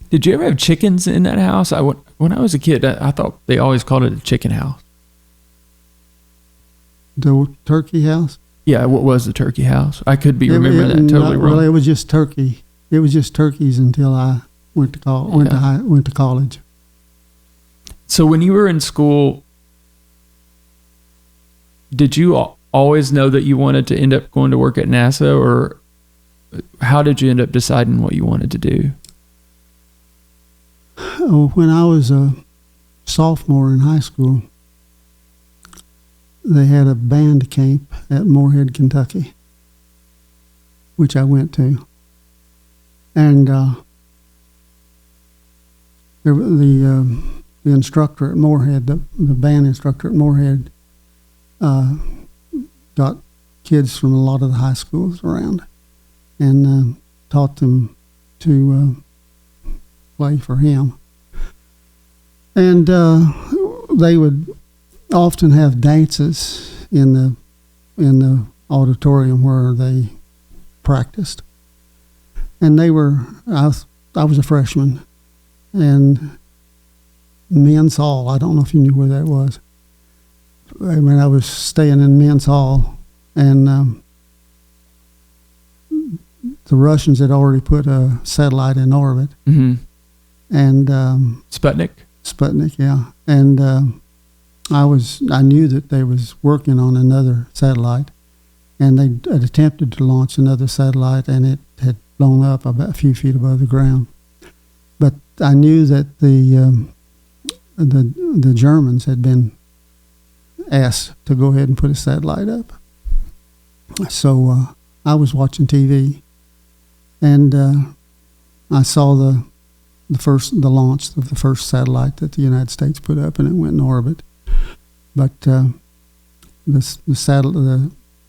Did you ever have chickens in that house? When I was a kid, I thought they always called it a chicken house. The turkey house? Yeah, what was the turkey house? I could be remembering that totally wrong. Well, it was just turkey. It was just turkeys until I went to college. So when you were in school, did you always know that you wanted to end up going to work at NASA, or how did you end up deciding what you wanted to do? When I was a sophomore in high school, they had a band camp at Morehead, Kentucky, which I went to. And the instructor at Morehead, the band instructor at Morehead, got kids from a lot of the high schools around and taught them to play for him. And they would often have dances in the auditorium where they practiced. And I was a freshman, and men's hall, I don't know if you knew where that was. I mean, I was staying in men's hall, and the Russians had already put a satellite in orbit. Mm-hmm. And Sputnik, yeah. And I knew that they was working on another satellite, and they had attempted to launch another satellite, and it had blown up about a few feet above the ground. But I knew that the Germans had been asked to go ahead and put a satellite up. So I was watching TV, and I saw the launch of the first satellite that the United States put up, and it went in orbit. But the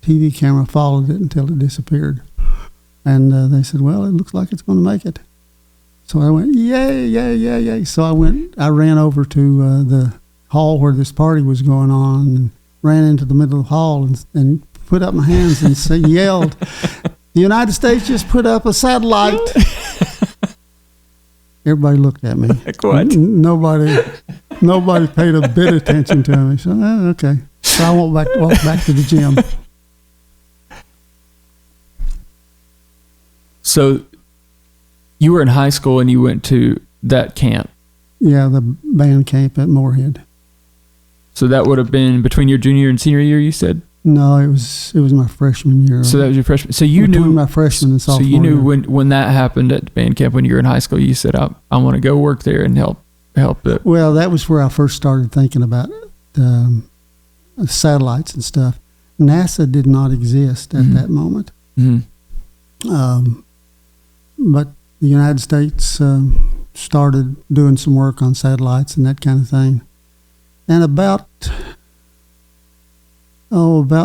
TV camera followed it until it disappeared. And they said, well, it looks like it's going to make it. So I went, yay, yay, yay, yay. So I ran over to the hall where this party was going on, and ran into the middle of the hall and put up my hands and yelled, the United States just put up a satellite. Everybody looked at me. Like what? Nobody paid a bit of attention to me. So, okay. So I walked back to the gym. So you were in high school and you went to that camp? Yeah, the band camp at Morehead. So that would have been between your junior and senior year, you said? No, it was my freshman year. So that was your freshman. So you between knew my freshman and sophomore. So you knew year. when that happened at band camp when you were in high school, you said, I want to go work there and help it. Well, that was where I first started thinking about satellites and stuff. NASA did not exist at that moment. Mm-hmm. But the United States started doing some work on satellites and that kind of thing. And about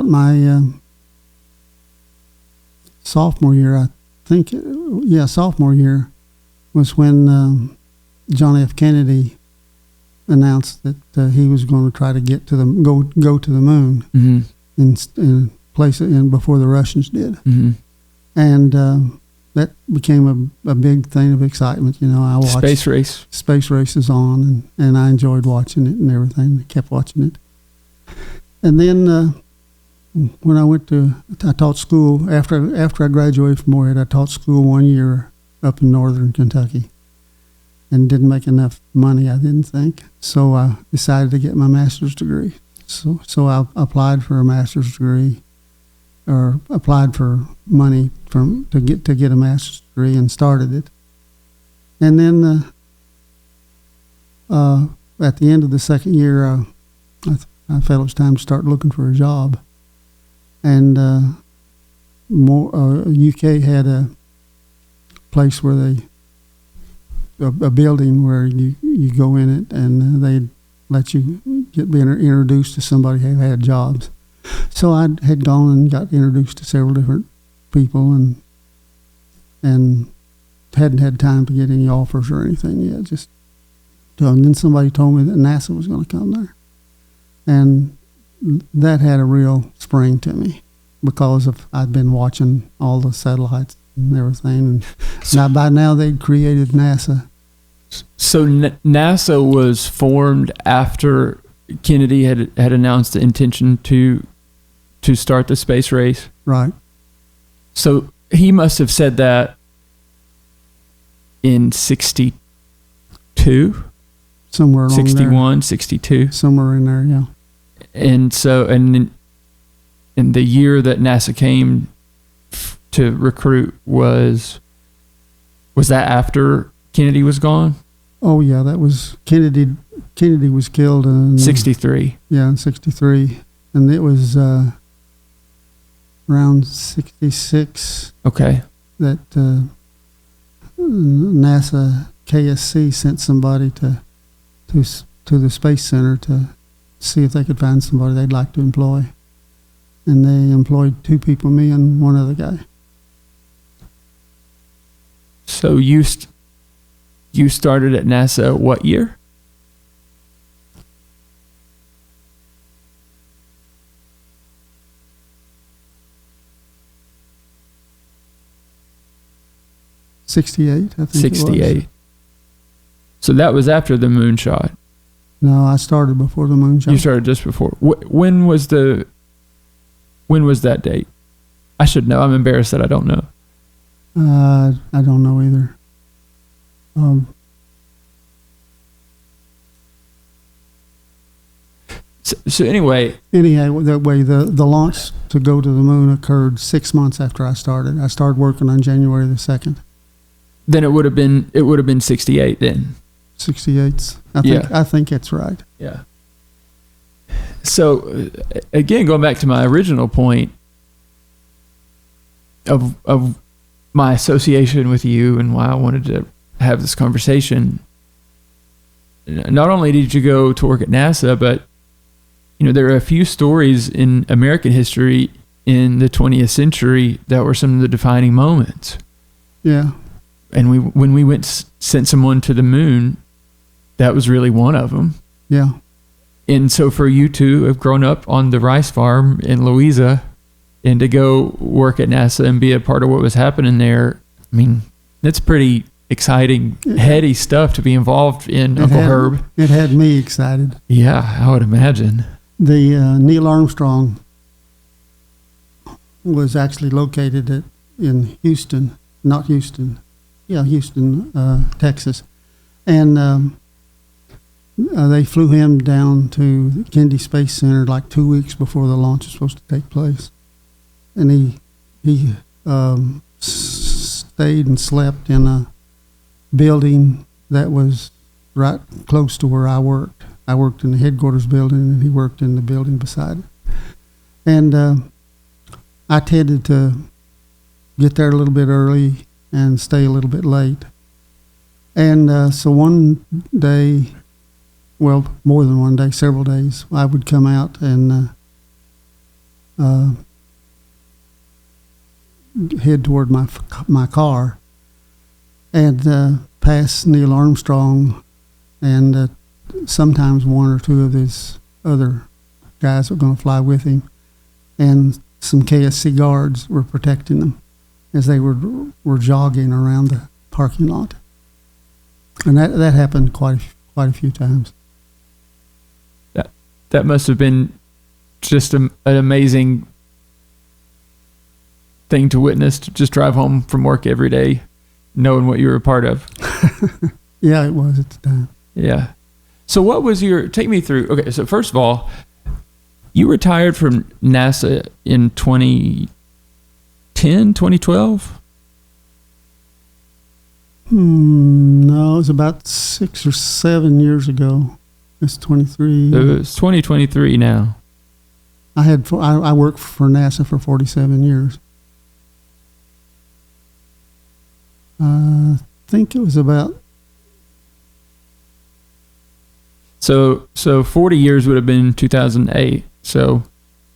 my sophomore year, sophomore year was when John F. Kennedy announced that he was going to try to get to go to the moon in place before the Russians did. Mm-hmm. And that became a big thing of excitement. You know, I watched Space races on, and I enjoyed watching it and everything. I kept watching it. And then when I taught school, after I graduated from Morehead, I taught school 1 year up in northern Kentucky and didn't make enough money, I didn't think. So I decided to get my master's degree. So I applied for a master's degree, or applied for money to get a master's degree, and started it. And then at the end of the second year, I felt it was time to start looking for a job. And UK had a place where a building where you go in it and they'd let you be introduced to somebody who had jobs. So I had gone and got introduced to several different people and hadn't had time to get any offers or anything yet. And then somebody told me that NASA was going to come there. And that had a real spring to me because I'd been watching all the satellites and everything. And by now they'd created NASA. So NASA was formed after Kennedy had announced the intention to start the space race? Right. So he must have said that in 62? Somewhere along 61, 62? Somewhere in there, yeah. And so, in the year that NASA came to recruit was that after Kennedy was gone? Oh yeah, that was Kennedy was killed in 63. Yeah, in 63. And it was around 66 okay that NASA KSC sent somebody to the Space Center to see if they could find somebody they'd like to employ. And they employed 2 people, me and one other guy. So you started at NASA what year? '68, I think 68. it was. So that was after the moonshot. No, I started before the moonshot. You started just before. When was that date? I should know. I'm embarrassed that I don't know. I don't know either. So anyway, that way the launch to go to the moon occurred 6 months after I started. I started working on January the 2nd. Then it would have been 68 then. 68. I think that's right. Yeah. So again, going back to my original point of my association with you and why I wanted to have this conversation. Not only did you go to work at NASA, but there are a few stories in American history in the 20th century that were some of the defining moments. Yeah. And when we sent someone to the moon, that was really one of them. Yeah. And so for you to have grown up on the rice farm in Louisa and to go work at NASA and be a part of what was happening there, I mean, that's pretty exciting, heady stuff to be involved in, Uncle Herb. It had me excited. Yeah, I would imagine. The Neil Armstrong was actually located in Houston, Texas. And they flew him down to the Kennedy Space Center like 2 weeks before the launch was supposed to take place. And he stayed and slept in a building that was right close to where I worked. I worked in the headquarters building, and he worked in the building beside it. And I tended to get there a little bit early and stay a little bit late. And so one day, well, more than one day, several days, I would come out and head toward my car and pass Neil Armstrong and sometimes one or two of his other guys that were going to fly with him, and some KSC guards were protecting them as they were jogging around the parking lot. And that happened quite a few times. That must have been just an amazing thing to witness, to just drive home from work every day knowing what you were a part of. Yeah, it was at the time. Yeah. So what was take me through, okay, so first of all, you retired from NASA in 2010, 2012? No, it was about 6 or 7 years ago. It's 23. It's 2023 now. I worked for NASA for 47 years. I think it was about. So 40 years would have been 2008. So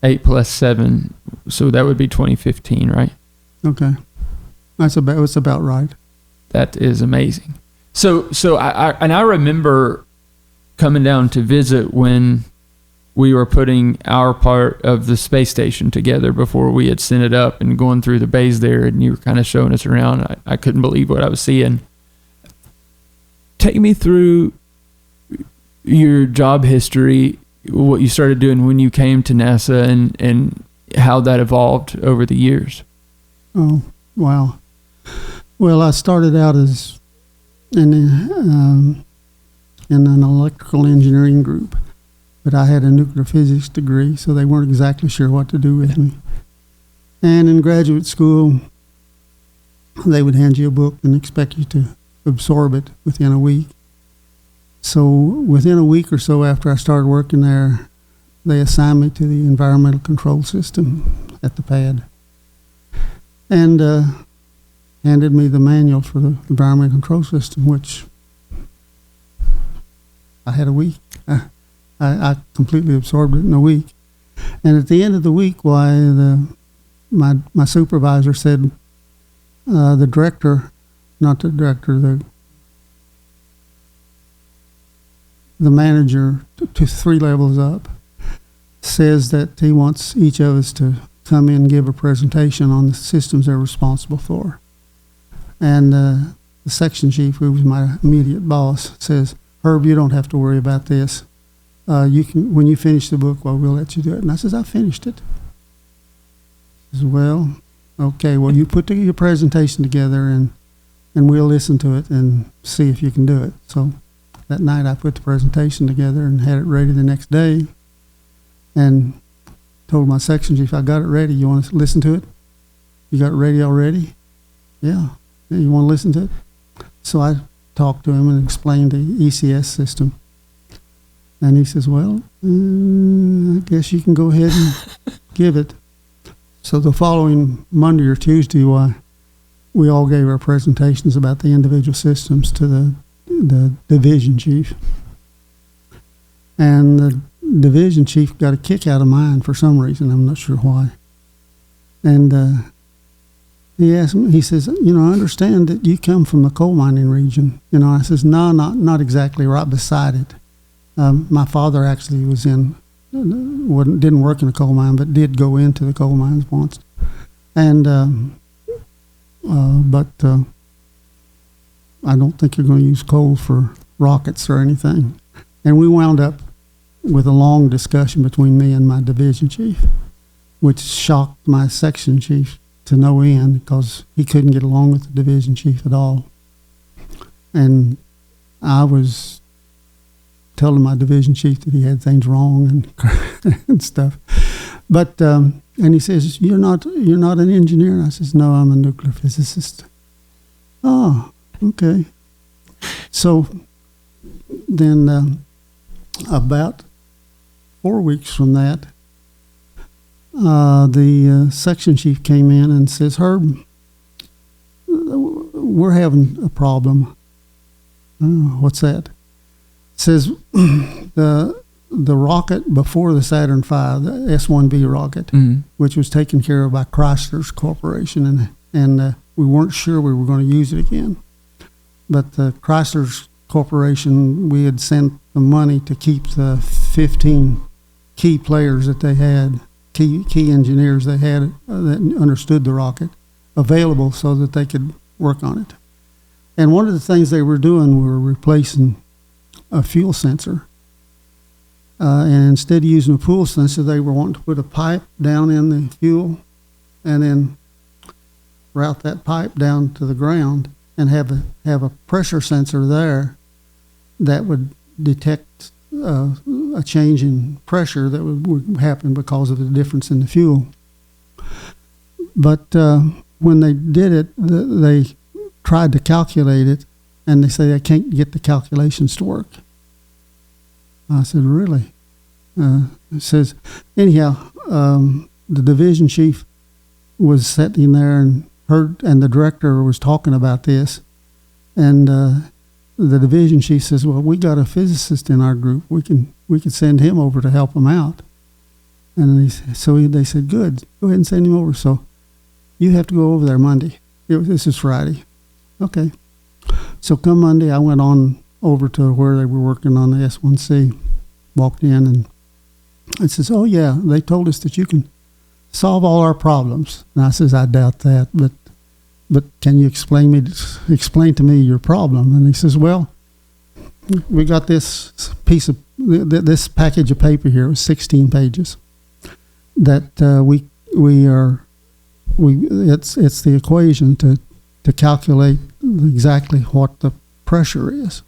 8 plus 7. So that would be 2015, right? Okay. It's about right. That is amazing. So I remember coming down to visit when we were putting our part of the space station together before we had sent it up, and going through the bays there, and you were kind of showing us around. I couldn't believe what I was seeing. Take me through your job history, what you started doing when you came to NASA, and how that evolved over the years. Oh, wow. Well, I started out as in an electrical engineering group, but I had a nuclear physics degree, so they weren't exactly sure what to do with me. And in graduate school, they would hand you a book and expect you to absorb it within a week. So within a week or so after I started working there, they assigned me to the environmental control system at the pad, and handed me the manual for the environmental control system, which I had a week. I completely absorbed it in a week. And at the end of the week, my supervisor said, the director, not the director, the manager, to 3 levels up, says that he wants each of us to come in and give a presentation on the systems they're responsible for. And the section chief, who was my immediate boss, says, "Herb, you don't have to worry about this. You can, when you finish the book, well, we'll let you do it." And I says, "I finished it." He says, "Well, okay, well, you put your presentation together and we'll listen to it and see if you can do it." So that night I put the presentation together and had it ready the next day, and told my section chief, "I got it ready. You want to listen to it? You got it ready already?" Yeah. "You want to listen to it?" So I talked to him and explained the ECS system. And he says, "Well, I guess you can go ahead and give it." So the following Monday or Tuesday, we all gave our presentations about the individual systems to the division chief. And the division chief got a kick out of mine for some reason. I'm not sure why. And he asked me, he says, "I understand that you come from the coal mining region." I says, "No, not exactly, right beside it. My father actually didn't work in a coal mine, but did go into the coal mines once. And, but I don't think you're going to use coal for rockets or anything." And we wound up with a long discussion between me and my division chief, which shocked my section chief to no end, because he couldn't get along with the division chief at all. And I was telling my division chief that he had things wrong and stuff. But and he says, you're not an engineer?" And I says, "No, I'm a nuclear physicist." "Oh, okay." So then about 4 weeks from that, the section chief came in and says, "Herb, we're having a problem." "What's that?" Says, the rocket before the Saturn V, the S-1B rocket, which was taken care of by Chrysler's Corporation, and we weren't sure we were going to use it again. But the Chrysler's Corporation, we had sent the money to keep the 15 key players that they had, key engineers they had that understood the rocket, available so that they could work on it. And one of the things they were doing were replacing a fuel sensor. And instead of using a fuel sensor, they were wanting to put a pipe down in the fuel and then route that pipe down to the ground and have a pressure sensor there that would detect a change in pressure that would happen because of the difference in the fuel. But when they did it, they tried to calculate it, and they say they can't get the calculations to work. I said, "Really?" It says, anyhow, the division chief was sitting there, and heard, and the director was talking about this, and the division chief says, "Well, we got a physicist in our group. We can send him over to help them out." And they said, "Good, go ahead and send him over." So you have to go over there Monday. This is Friday. Okay. So come Monday, I went on over to where they were working on the S1C. Walked in and it says, "Oh yeah, they told us that you can solve all our problems." And I says, "I doubt that, but can you explain to me your problem?" And he says, "Well, we got this this package of paper here. It was 16 pages. That it's the equation to calculate exactly what the pressure is,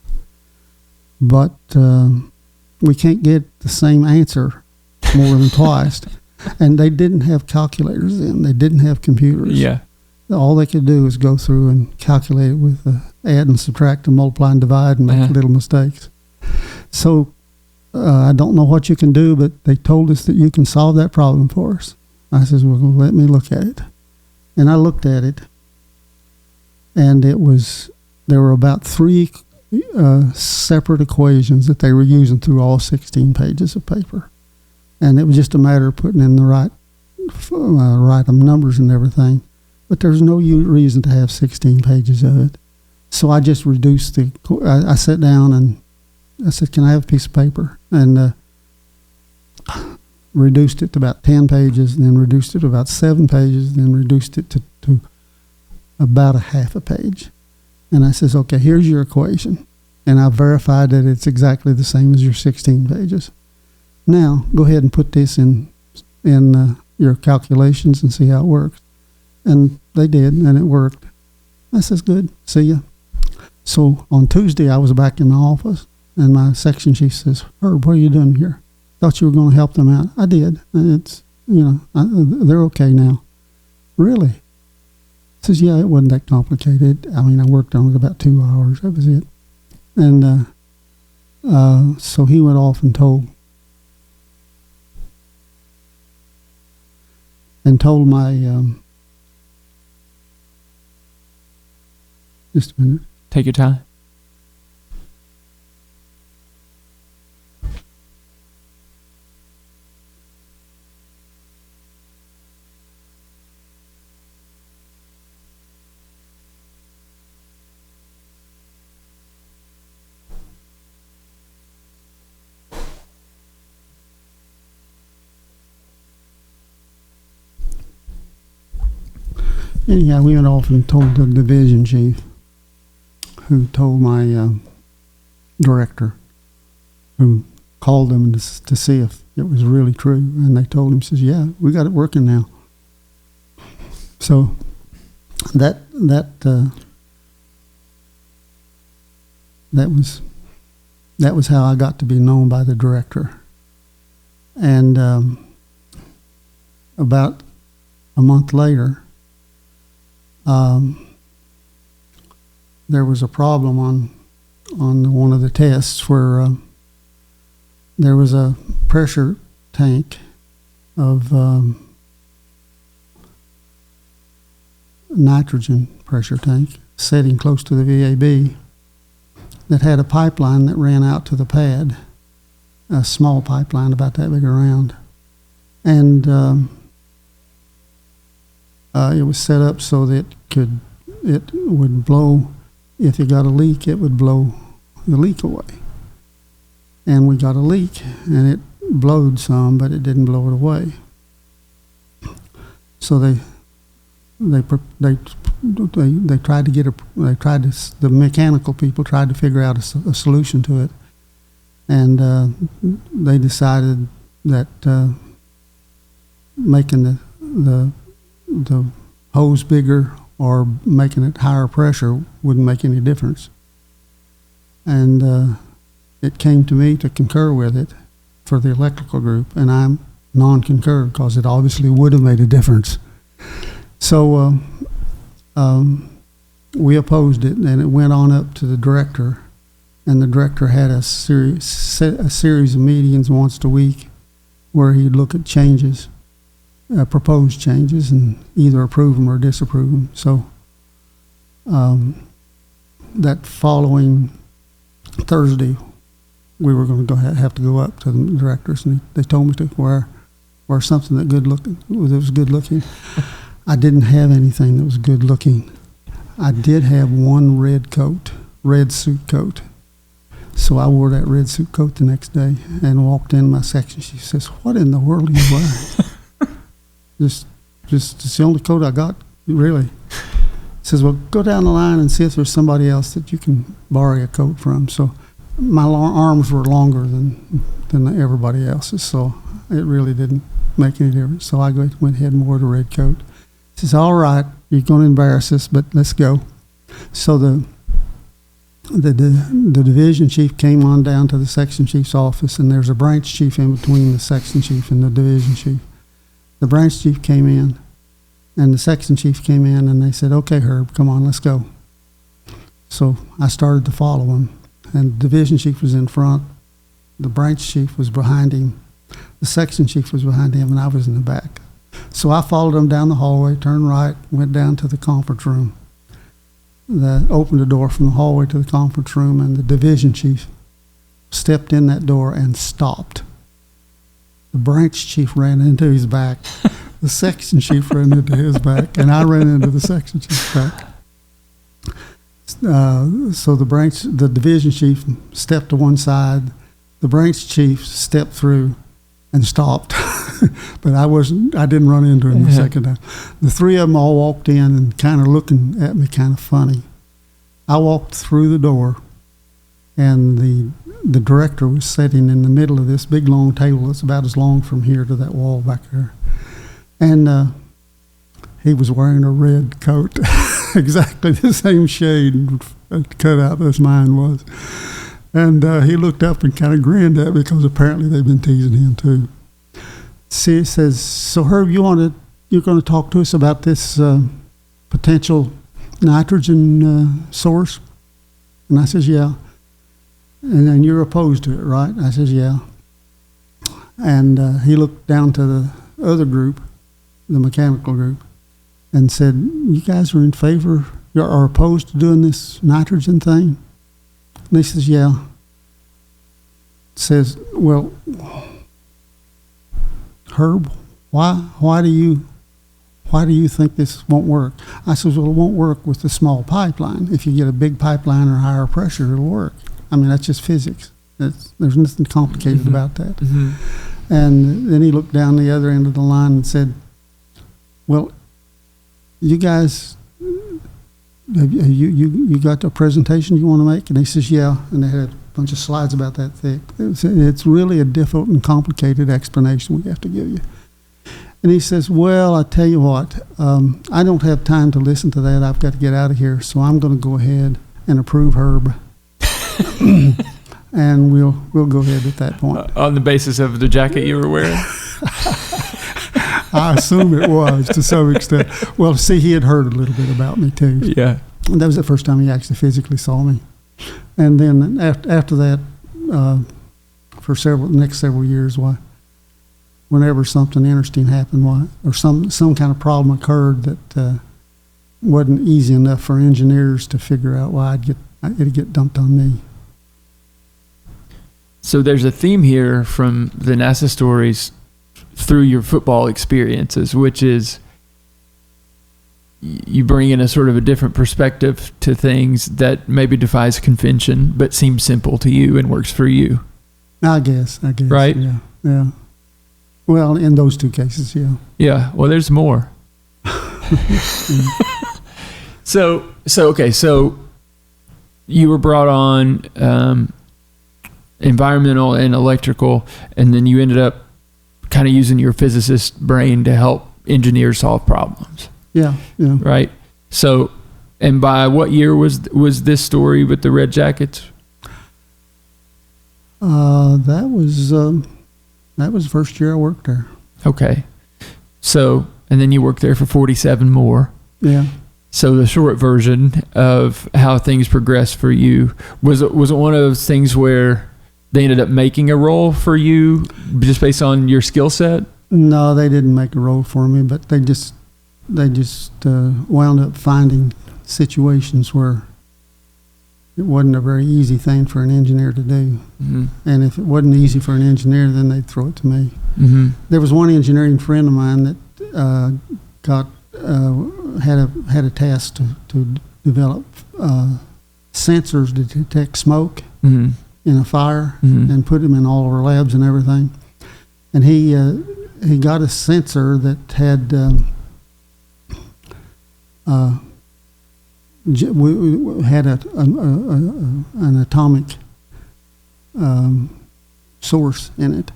but we can't get the same answer more than twice." And they didn't have calculators then. They didn't have computers. Yeah. All they could do is go through and calculate it with add and subtract and multiply and divide and make little mistakes. So I don't know what you can do, but they told us that you can solve that problem for us. I says, "Well, let me look at it." And I looked at it, and there were about 3 separate equations that they were using through all 16 pages of paper. And it was just a matter of putting in the right numbers and everything. But there's no reason to have 16 pages of it. So I just reduced I sat down and I said, "Can I have a piece of paper?" And reduced it to about 10 pages, and then reduced it to about 7 pages, then reduced it to about a half a page. And I says, "Okay, here's your equation." And I verified that it's exactly the same as your 16 pages. Now, go ahead and put this in your calculations and see how it works. And they did, and it worked. I says, "Good, see ya." So on Tuesday, I was back in the office, and my section chief says, "Herb, what are you doing here? Thought you were going to help them out." I did. It's, they're okay now. "Really?" Says, "Yeah, it wasn't that complicated. I mean, I worked on it about 2 hours. That was it." And so he went off and told my just a minute. Take your time. Anyhow, we went off and told the division chief, who told my director, who called them to see if it was really true. And they told him, says, "Yeah, we got it working now." So that was how I got to be known by the director. And about a month later, there was a problem on one of the tests where there was a pressure tank of nitrogen pressure tank sitting close to the VAB that had a pipeline that ran out to the pad, a small pipeline about that big around. And it was set up so that it would blow. If you got a leak, it would blow the leak away. And we got a leak, and it blowed some, but it didn't blow it away. So the mechanical people tried to figure out a solution to it, and they decided that making the hose bigger or making it higher pressure wouldn't make any difference. And it came to me to concur with it for the electrical group, and I'm non-concur because it obviously would have made a difference. So we opposed it, and it went on up to the director, and the director had a series of meetings once a week where he'd look at changes. propose changes and either approve them or disapprove them. So that following Thursday, we were going to have to go up to the directors, and they told me to wear something that was good looking. I didn't have anything that was good looking. I did have one red suit coat. So I wore that red suit coat the next day and walked in my section. She says, "What in the world are you wearing?" just it's the only coat I got, really. Says, "Well, go down the line and see if there's somebody else that you can borrow a coat from." So my arms were longer than everybody else's, so it really didn't make any difference. So I went ahead and wore the red coat. She says, "All right, you're going to embarrass us, but let's go." So the division chief came on down to the section chief's office, and there's a branch chief in between the section chief and the division chief. The branch chief came in, and the section chief came in, and they said, "Okay, Herb, come on, let's go." So I started to follow him, and the division chief was in front. The branch chief was behind him. The section chief was behind him, and I was in the back. So I followed him down the hallway, turned right, went down to the conference room. Opened the door from the hallway to the conference room, and the division chief stepped in that door and stopped. The branch chief ran into his back. The section chief ran into his back, and I ran into the section chief's back. So the division chief stepped to one side. The branch chief stepped through and stopped. But I didn't run into him the second time. The three of them all walked in and kind of looking at me kind of funny. I walked through the door, and the director was sitting in the middle of this big long table that's about as long from here to that wall back there. And he was wearing a red coat, exactly the same shade cut out as mine was. And he looked up and kind of grinned at me because apparently they've been teasing him too. See, he says, "So Herb, you're going to talk to us about this potential nitrogen source?" And I says, "Yeah." "And then you're opposed to it, right?" I says, "Yeah." And he looked down to the other group, the mechanical group, and said, "You guys are in favor, are opposed to doing this nitrogen thing?" And he says, "Yeah." Says, "Well, Herb, why do you think this won't work?" I says, "Well, it won't work with the small pipeline. If you get a big pipeline or higher pressure, it'll work. I mean, that's just physics. There's nothing complicated about that." Mm-hmm. And then he looked down the other end of the line and said, "Well, you guys, have you got a presentation you want to make?" And he says, "Yeah." And they had a bunch of slides about that thick. It's really a difficult and complicated explanation we have to give you. And he says, "Well, I tell you what, I don't have time to listen to that. I've got to get out of here, so I'm going to go ahead and approve Herb." And we'll go ahead at that point. On the basis of the jacket you were wearing? I assume it was to some extent. Well, see, he had heard a little bit about me too. Yeah. And that was the first time he actually physically saw me. And then after that, for the next several years, whenever something interesting happened, or some kind of problem occurred that wasn't easy enough for engineers to figure out, it'd get dumped on me. So there's a theme here from the NASA stories through your football experiences, which is you bring in a sort of a different perspective to things that maybe defies convention, but seems simple to you and works for you. I guess. Right? Yeah. Well, in those two cases, yeah. Yeah. Well, there's more. So you were brought on environmental and electrical, and then you ended up kind of using your physicist brain to help engineers solve problems. Yeah. Right. So, and by what year was this story with the red jackets? That was the first year I worked there. Okay. So, and then you worked there for 47 more. Yeah. So the short version of how things progressed for you, was it one of those things where they ended up making a role for you just based on your skill set? No, they didn't make a role for me, but they just wound up finding situations where it wasn't a very easy thing for an engineer to do. Mm-hmm. And if it wasn't easy for an engineer, then they'd throw it to me. Mm-hmm. There was one engineering friend of mine that had a task to develop sensors to detect smoke Mm-hmm. in a fire, Mm-hmm. and put them in all of our labs and everything. And he got a sensor that had had an atomic source in it,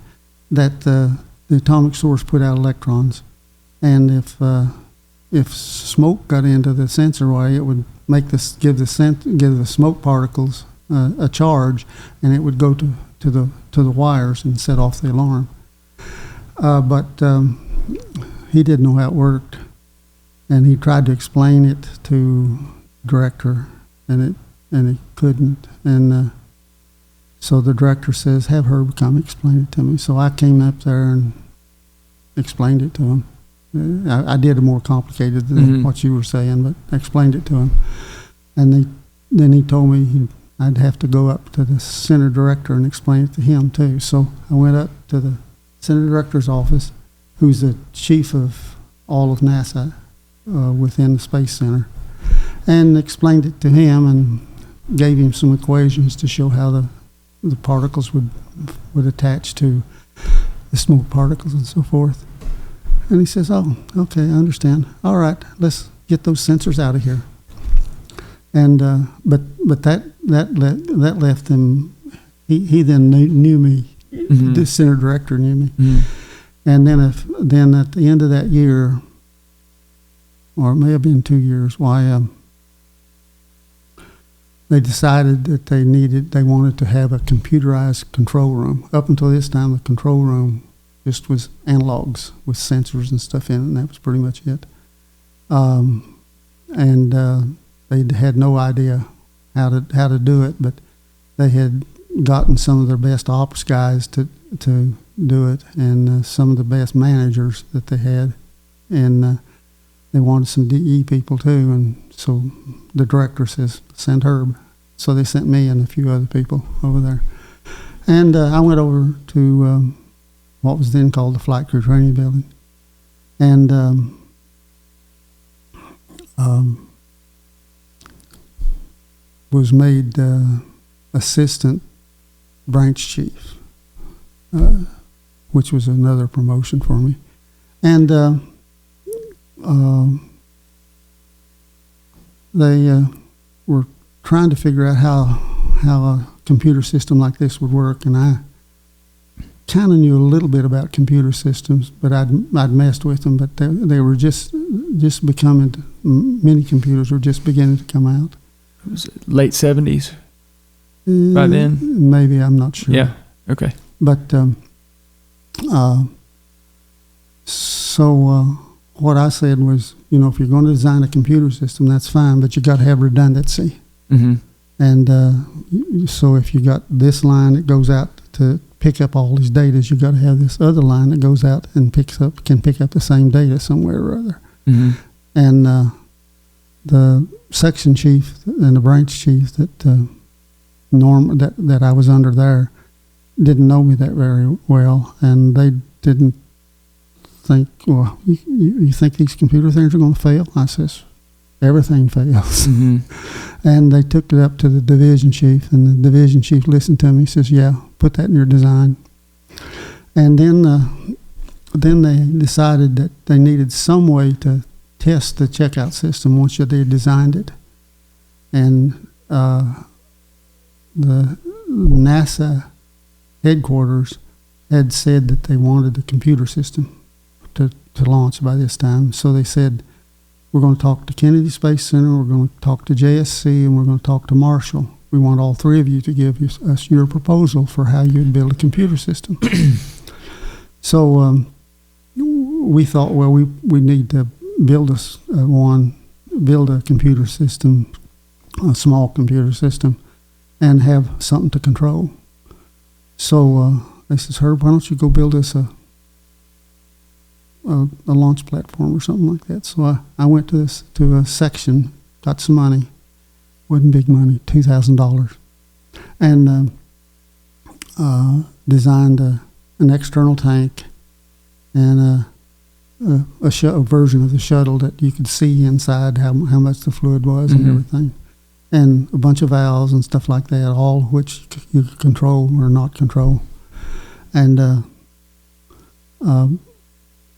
that the atomic source put out electrons, and if smoke got into the sensor, why, it would make this give the smoke particles a charge, and it would go to the wires and set off the alarm. But he didn't know how it worked, and he tried to explain it to director, and he couldn't. And so the director says, "Have Herb come explain it to me." So I came up there and explained it to him. I did it more complicated than Mm-hmm. what you were saying, but I explained it to him. And then he told me I'd have to go up to the center director and explain it to him too. So I went up to the center director's office, who's the chief of all of NASA within the Space Center, and explained it to him and gave him some equations to show how the particles would attach to the smoke particles and so forth. And he says, "Oh, okay, I understand. All right, let's get those sensors out of here." And but that left him. He then knew me. Mm-hmm. The center director knew me. Mm-hmm. And then at the end of that year, or it may have been 2 years, they decided that they wanted to have a computerized control room. Up until this time, the control room just was analogs with sensors and stuff in it, and that was pretty much it. They had no idea how to do it, but they had gotten some of their best ops guys to do it, and some of the best managers that they had, and they wanted some DE people too. And so the director says, "Send Herb." So they sent me and a few other people over there, and I went over to what was then called the Flight Crew Training Building, and was made assistant branch chief, which was another promotion for me. And they were trying to figure out how a computer system like this would work, and I kind of knew a little bit about computer systems, but I'd messed with them, but they were just becoming, many computers were just beginning to come out. It was late 70s by then? Maybe, I'm not sure. Yeah, okay. But what I said was, if you're going to design a computer system, that's fine, but you got to have redundancy. Mm-hmm. And so if you got this line that goes out to pick up all these data, you got to have this other line that goes out and can pick up the same data somewhere or other. Mm-hmm. And the section chief and the branch chief that that I was under there didn't know me that very well, and they didn't think, "Well, you think these computer things are going to fail?" I says, "Everything fails." Mm-hmm. And they took it up to the division chief, and the division chief listened to me. He says, "Yeah, put that in your design." And then they decided that they needed some way to test the checkout system once they designed it. And the NASA headquarters had said that they wanted a computer system to launch by this time. So they said, "We're going to talk to Kennedy Space Center, we're going to talk to JSC, and we're going to talk to Marshall. We want all three of you to give us your proposal for how you'd build a computer system." So we thought, well, we need to build a computer system, a small computer system, and have something to control. So they says, "Herb, why don't you go build us a launch platform or something like that. So I went to a section, got some money, wasn't big money, $2,000, and designed an external tank and a version of the shuttle that you could see inside how much the fluid was and everything, and a bunch of valves and stuff like that, all of which you could control or not control, and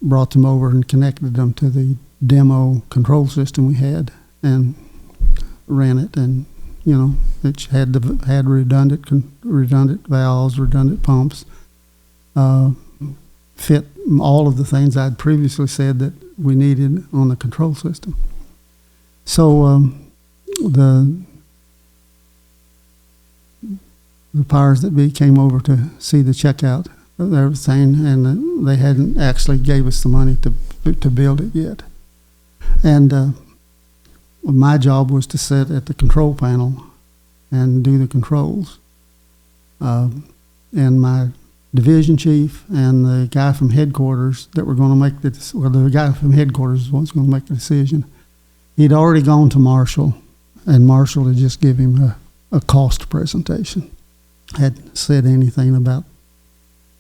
brought them over and connected them to the demo control system we had and ran it, and it had redundant valves, redundant pumps, fit all of the things I'd previously said that we needed on the control system. So the powers that be came over to see the checkout of everything, and they hadn't actually gave us the money to build it yet. And my job was to sit at the control panel and do the controls. And my division chief and the guy from headquarters that were going to make the guy from headquarters was going to make the decision. He'd already gone to Marshall, and Marshall had just given him a cost presentation. Hadn't said anything about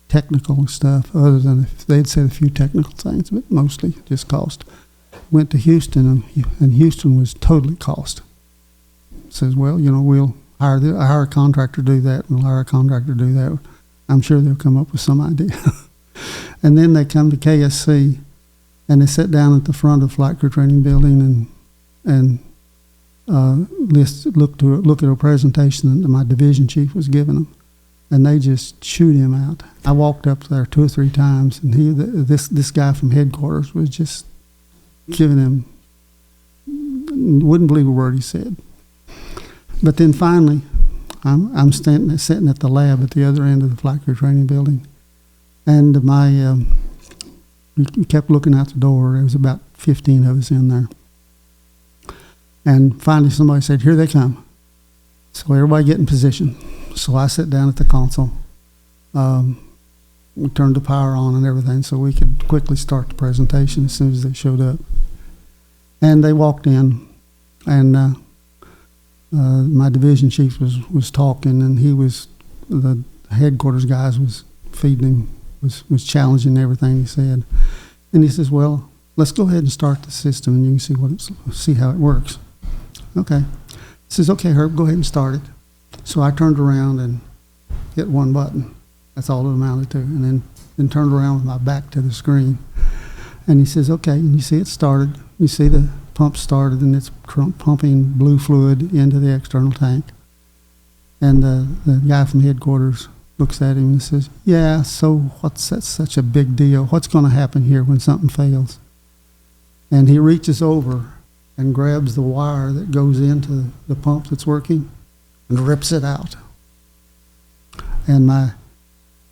technical stuff other than if they'd said a few technical things, but mostly just cost. Went to Houston, and Houston was totally cost. Says, well, we'll hire a contractor to do that, and we'll hire a contractor to do that. I'm sure they'll come up with some idea. And then they come to KSC, and they sit down at the front of the flight crew training building and look at a presentation that my division chief was giving them, and they just chewed him out. I walked up there 2 or 3 times, and this guy from headquarters was just giving him, wouldn't believe a word he said. But then finally, I'm sitting at the lab at the other end of the flight crew training building, and we kept looking out the door. There was about 15 of us in there, and finally somebody said, "Here they come." So everybody get in position. So I sat down at the console. We turned the power on and everything so we could quickly start the presentation as soon as they showed up. And they walked in, and my division chief was talking, and the headquarters guys was feeding him, was challenging everything he said. And he says, "Well, let's go ahead and start the system, and you can see how it works." Okay. He says, "Okay, Herb, go ahead and start it." So I turned around and hit one button. That's all it amounted to. And then turned around with my back to the screen. And he says, "Okay," and you see it started. You see the pump started, and it's pumping blue fluid into the external tank. And the guy from headquarters looks at him and says, "Yeah, so that's such a big deal? What's going to happen here when something fails?" And he reaches over and grabs the wire that goes into the pump that's working and rips it out. And my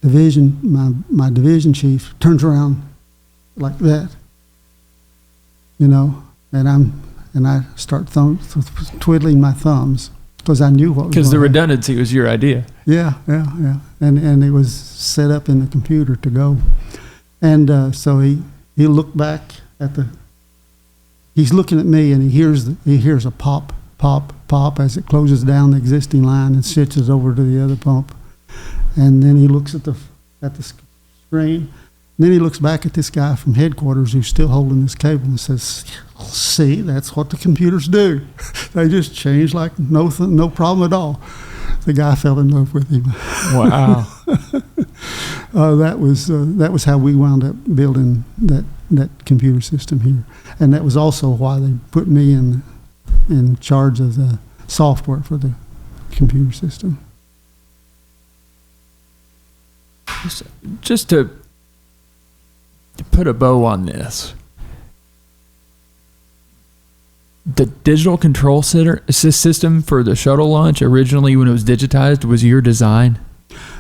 division chief turns around like that, and I start twiddling my thumbs because I knew what was because the redundancy was your idea. Yeah, and it was set up in the computer to go, and so he looked back at he's looking at me, and he hears a pop, pop, pop as it closes down the existing line and switches over to the other pump. And then he looks at the screen. And then he looks back at this guy from headquarters who's still holding this cable and says, "See, that's what the computers do. They just change like no problem at all." The guy fell in love with him. Wow. That was how we wound up building that computer system here, and that was also why they put me in charge of the software for the computer system. Just to put a bow on this, the digital control system for the shuttle launch originally, when it was digitized, was your design?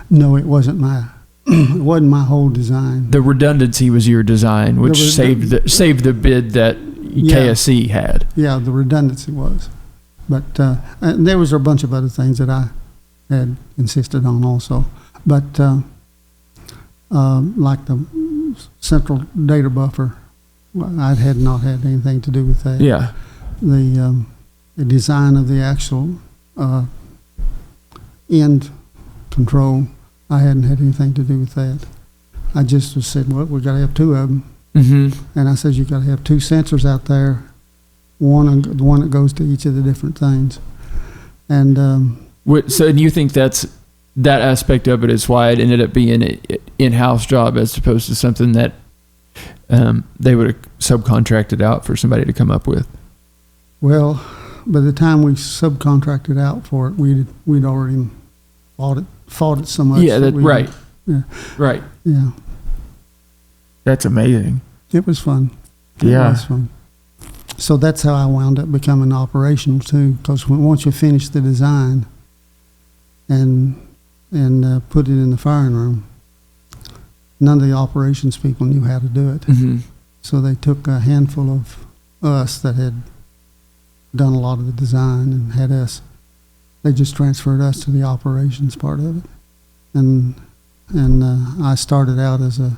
No, it wasn't my whole design. The redundancy was your design, which saved the bid that KSC had. Yeah, the redundancy was. But and there was a bunch of other things that I had insisted on also. But like central data buffer. I had not had anything to do with that. Yeah. The design of the actual end control, I hadn't had anything to do with that. I just said, well, we got to have two of them. Mm-hmm. And I said, you got to have two sensors out there, the one that goes to each of the different things. And so do you think that aspect of it is why it ended up being an in-house job as opposed to something that they would have subcontracted out for somebody to come up with? Well, by the time we subcontracted out for it, we'd already fought it so much. Yeah, right. Yeah. Right. Yeah. That's amazing. It was fun. It was fun. So that's how I wound up becoming operational too, because once you finish the design and put it in the firing room, none of the operations people knew how to do it. Mm-hmm. So they took a handful of us that had done a lot of the design and had us. They just transferred us to the operations part of it, and I started out as an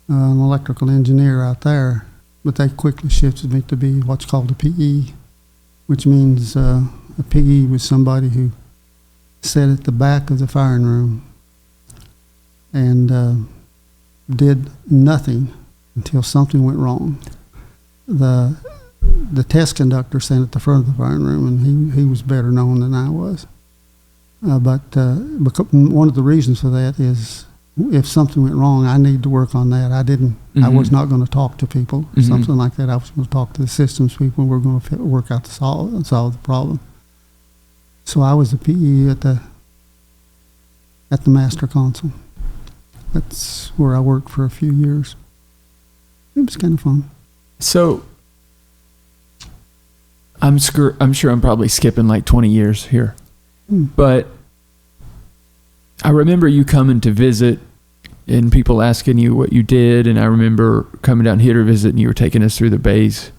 electrical engineer out there, but they quickly shifted me to be what's called a PE, which means a PE was somebody who sat at the back of the firing room and did nothing until something went wrong. The test conductor sat at the front of the firing room, and he was better known than I was. But because one of the reasons for that is if something went wrong, I need to work on that. I was not going to talk to people, something like that. I was going to talk to the systems people. We're going to work out to solve the problem. So I was a PE at the master console. That's where I worked for a few years. It was kind of fun. So I'm sure I'm probably skipping like 20 years here, but I remember you coming to visit and people asking you what you did, and I remember coming down here to visit and you were taking us through the bays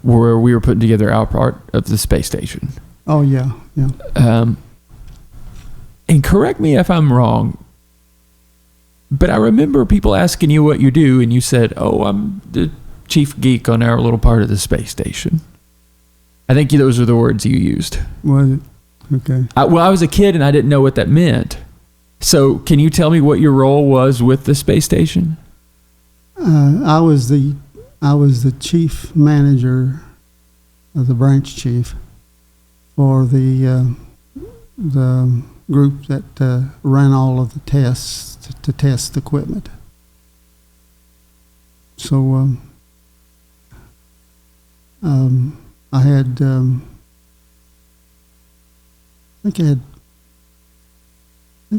where we were putting together our part of the space station. Oh, yeah. And correct me if I'm wrong, but I remember people asking you what you do, and you said, oh, I'm the chief geek on our little part of the space station. I think those are the words you used. Was it? Okay. I was a kid and I didn't know what that meant. So can you tell me what your role was with the space station? I was the chief manager of the branch chief for the group that ran all of the tests to test the equipment. So I had I think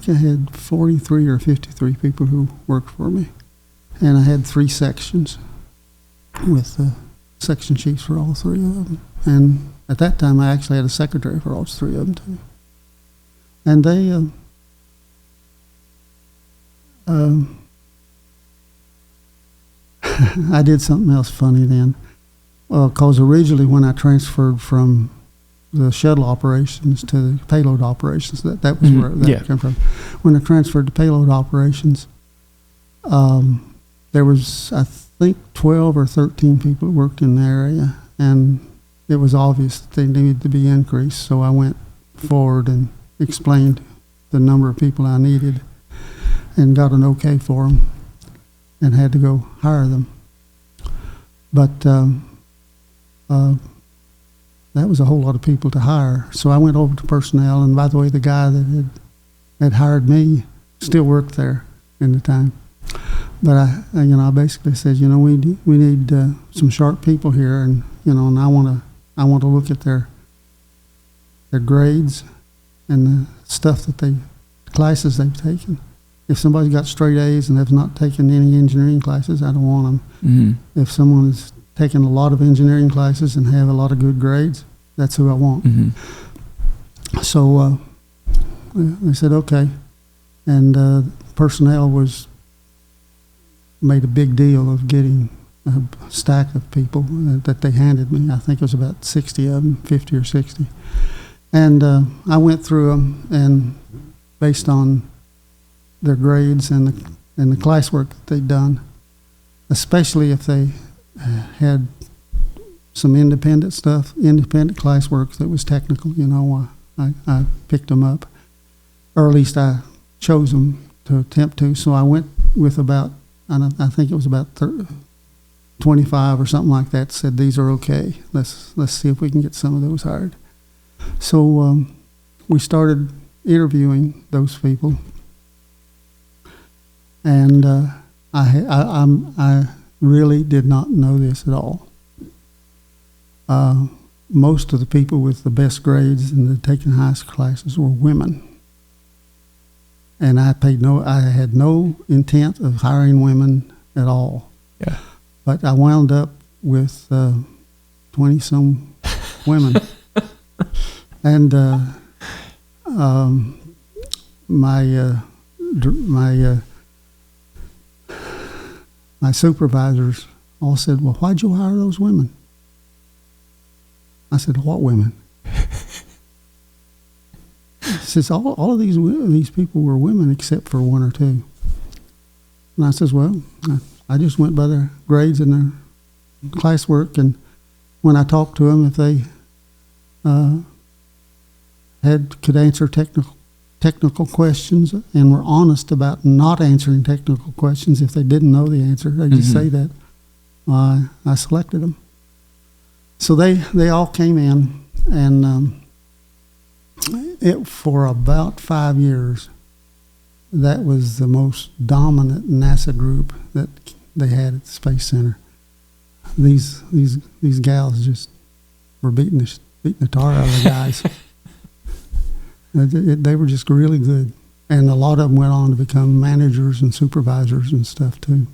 I had 43 or 53 people who worked for me, and I had 3 sections with section chiefs for all 3 of them. And at that time, I actually had a secretary for all 3 of them too. And they I did something else funny then, because originally when I transferred from the shuttle operations to the payload operations, that was where that came from. When I transferred to payload operations, there was, I think, 12 or 13 people who worked in the area, and it was obvious that they needed to be increased, so I went forward and explained the number of people I needed and got an okay for them and had to go hire them. But that was a whole lot of people to hire. So I went over to personnel, and by the way, the guy that had hired me still worked there in the time. But I basically said, we need some sharp people here, and and I want to look at their grades and the stuff that classes they've taken. If somebody's got straight A's and have not taken any engineering classes, I don't want them. Mm-hmm. If someone has taken a lot of engineering classes and have a lot of good grades, that's who I want. Mm-hmm. So they said, okay. And personnel made a big deal of getting a stack of people that they handed me. I think it was about 60 of them, 50 or 60. And I went through them, and based on their grades and and the classwork that they'd done, especially if they had some independent classwork that was technical. I picked them up, or at least I chose them to attempt to. So I went with about, I think it was about 25 or something like that. Said these are okay. Let's see if we can get some of those hired. So we started interviewing those people, and I really did not know this at all. Most of the people with the best grades in the taking high school classes were women, and I had no intent of hiring women at all. Yeah. But I wound up with 20-some women, and my supervisors all said, "Well, why'd you hire those women?" I said, "What women?" He says, all of these people were women except for one or two. And I says, "Well, I just went by their grades and their classwork, and when I talked to them, if they could answer technical questions and were honest about not answering technical questions, if they didn't know the answer, they just say that, I selected them." So they all came in, and for about 5 years, that was the most dominant NASA group that they had at the Space Center. These gals just were beating the tar out of the guys. They were just really good, and a lot of them went on to become managers and supervisors and stuff too.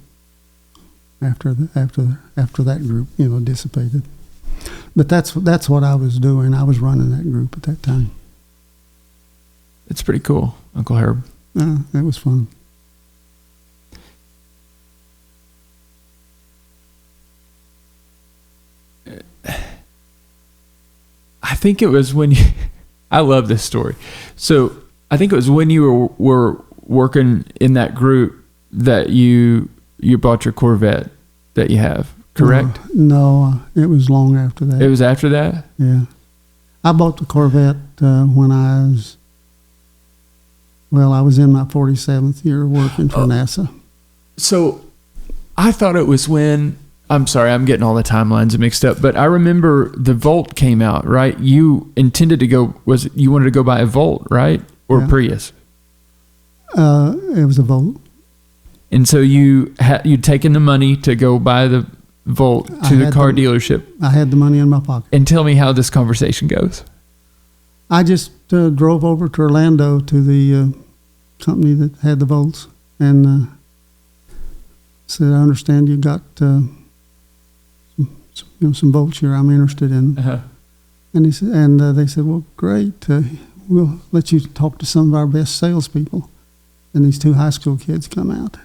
After that group, dissipated. But that's what I was doing. I was running that group at that time. It's pretty cool, Uncle Herb. It was fun. I think it was when you... I love this story. So I think it was when you were working in that group that you bought your Corvette that you have, correct? No, it was long after that. It was after that? Yeah. I bought the Corvette when I was in my 47th year working for NASA. So I thought it was when... I'm sorry, I'm getting all the timelines mixed up, but I remember the Volt came out, right? You intended to go, you wanted to go buy a Volt, right? Or Prius? It was a Volt. And so you'd taken the money to go buy the Volt to the car dealership. I had the money in my pocket. And tell me how this conversation goes. I just drove over to Orlando to the company that had the Volts and said, "I understand you got some Volts here I'm interested in." Uh-huh. And they said, "Well, great. We'll let you talk to some of our best salespeople." And these two high school kids come out.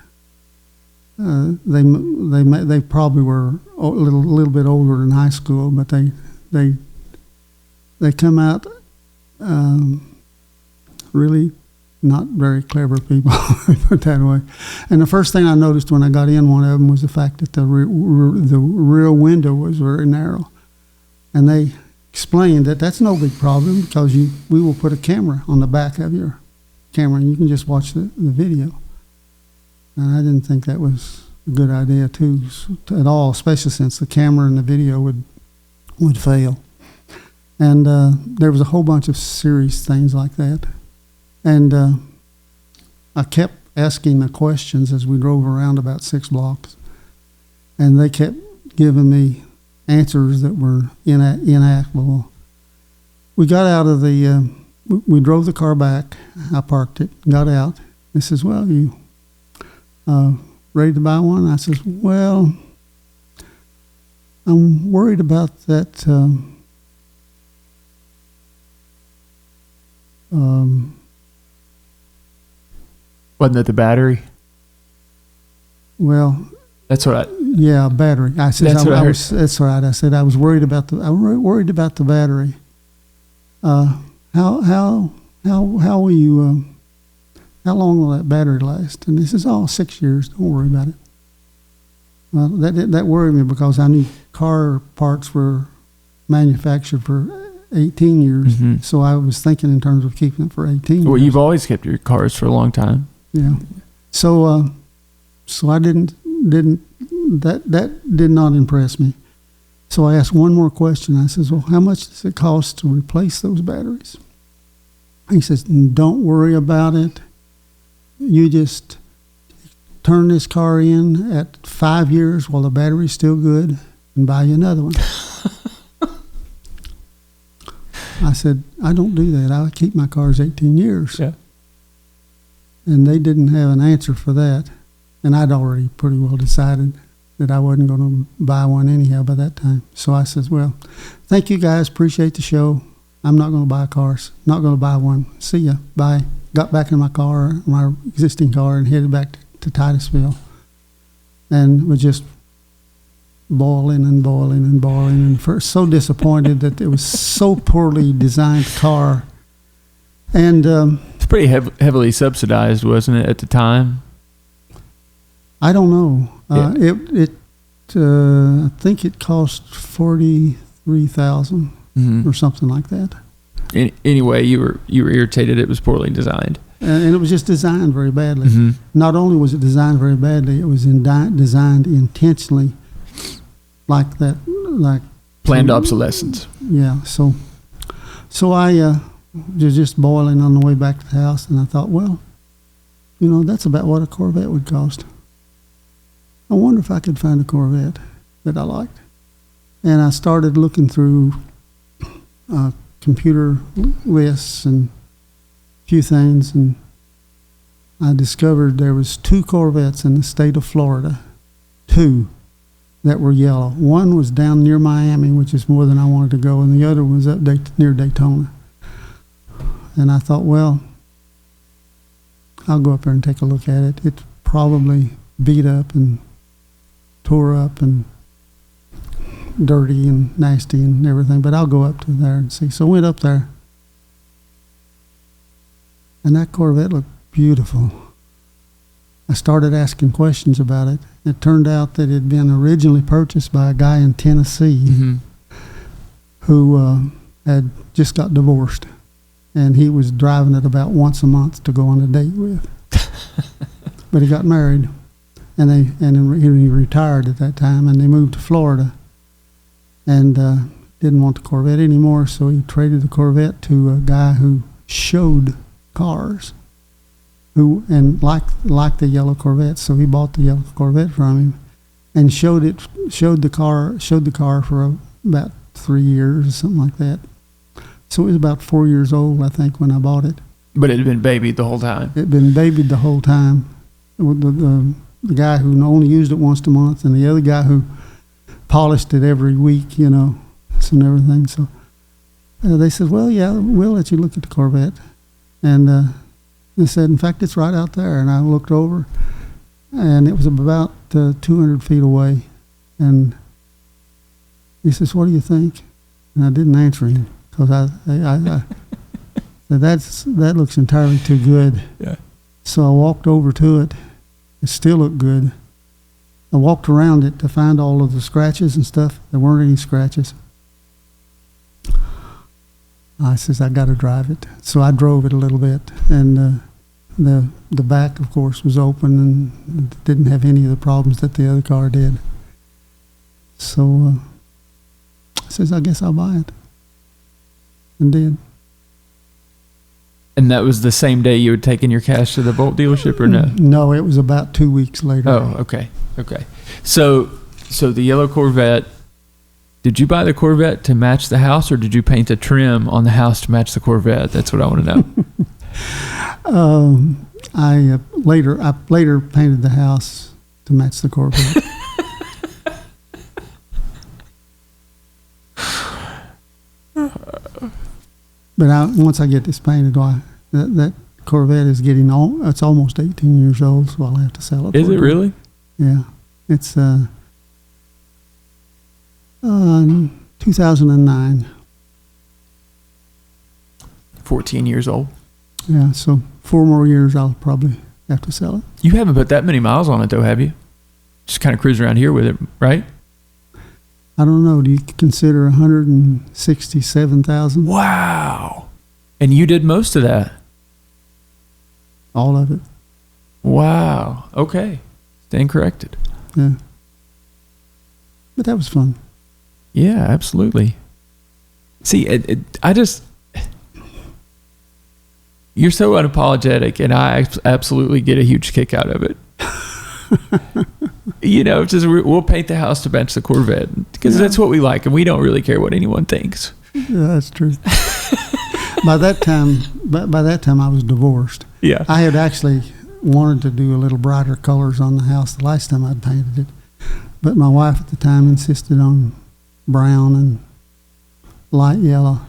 They probably were a little bit older than high school, but they come out really not very clever people, put it that way. And the first thing I noticed when I got in one of them was the fact that the rear window was very narrow. And they explained that that's no big problem because we will put a camera on the back of your camera and you can just watch the video. And I didn't think that was a good idea too at all, especially since the camera and the video would fail. And there was a whole bunch of serious things like that. And I kept asking the questions as we drove around about 6 blocks. And they kept giving me answers that were inapplicable. We got out of we drove the car back. I parked it, got out. They says, "Well, you ready to buy one?" I says, "Well, I'm worried about that Wasn't that the battery? Well, that's what battery. I said that's that's right. I said I was worried about the battery. How will you how long will that battery last? And he says, 6 years. Don't worry about it. Well, that worried me because I knew car parts were manufactured for 18 years. Mm-hmm. So I was thinking in terms of keeping it for 18 years. Well, you've always kept your cars for a long time. Yeah. So I that did not impress me. So I asked one more question. I says, well, how much does it cost to replace those batteries? He says, don't worry about it. You just turn this car in at 5 years while the battery's still good and buy you another one. I said, I don't do that. I keep my cars 18 years. Yeah. And they didn't have an answer for that. And I'd already pretty well decided that I wasn't going to buy one anyhow by that time. So I says, well, thank you guys. Appreciate the show. I'm not going to buy cars. Not going to buy one. See ya. Bye. Got back in my car, my existing car, and headed back to Titusville. And was just boiling and boiling and boiling. And first, so disappointed that it was so poorly designed car. And it's pretty heavily subsidized, wasn't it, at the time? I don't know. Yeah. I think it cost $43,000 or something like that. Anyway, you were irritated it was poorly designed, and it was just designed very badly. Mm-hmm. Not only was it designed very badly, it was designed intentionally, like that, like planned obsolescence. Yeah. So I was just boiling on the way back to the house, and I thought, well, that's about what a Corvette would cost. I wonder if I could find a Corvette that I liked. And I started looking through computer lists and a few things, and I discovered there was 2 Corvettes in the state of Florida, 2 that were yellow. One was down near Miami, which is more than I wanted to go, and the other was up near Daytona. And I thought, well, I'll go up there and take a look at it. It's probably beat up and tore up and dirty and nasty and everything, but I'll go up to there and see. So I went up there, and that Corvette looked beautiful. I started asking questions about it. It turned out that it had been originally purchased by a guy in Tennessee mm-hmm. who had just got divorced, and he was driving it about once a month to go on a date with. But he got married. And he retired at that time, and they moved to Florida, and didn't want the Corvette anymore, so he traded the Corvette to a guy who showed cars, and liked the yellow Corvette, so he bought the yellow Corvette from him, and showed the car for about 3 years or something like that. So it was about 4 years old, I think, when I bought it. But it had been babied the whole time. It had been babied the whole time. The guy who only used it once a month, and the other guy who polished it every week, and everything. So they said, well, yeah, we'll let you look at the Corvette. And they said, in fact, it's right out there. And I looked over, and it was about 200 feet away. And he says, what do you think? And I didn't answer him because I said, that looks entirely too good. Yeah. So I walked over to it. It still looked good. I walked around it to find all of the scratches and stuff. There weren't any scratches. I says, I got to drive it. So I drove it a little bit, and the back, of course, was open and didn't have any of the problems that the other car did. So I says, I guess I'll buy it, and did. And that was the same day you had taken your cash to the Bolt dealership, or no? No, it was about 2 weeks later. Oh, okay. So the yellow Corvette, did you buy the Corvette to match the house, or did you paint the trim on the house to match the Corvette? That's what I want to know. I later painted the house to match the Corvette. But once I get this painted, that Corvette is it's almost 18 years old, so I'll have to sell it. Is it really? Yeah. It's 2009. 14 years old. Yeah, so 4 more years I'll probably have to sell it. You haven't put that many miles on it, though, have you? Just kind of cruise around here with it, right? I don't know. Do you consider 167,000? Wow. And you did most of that? All of it. Wow. Okay. Stand corrected. Yeah. But that was fun. Yeah, absolutely. See, I just... You're so unapologetic, and I absolutely get a huge kick out of it. Just we'll paint the house to match the Corvette because that's what we like, and we don't really care what anyone thinks. Yeah, that's true. By that time, I was divorced. Yeah, I had actually wanted to do a little brighter colors on the house the last time I'd painted it, but my wife at the time insisted on brown and light yellow,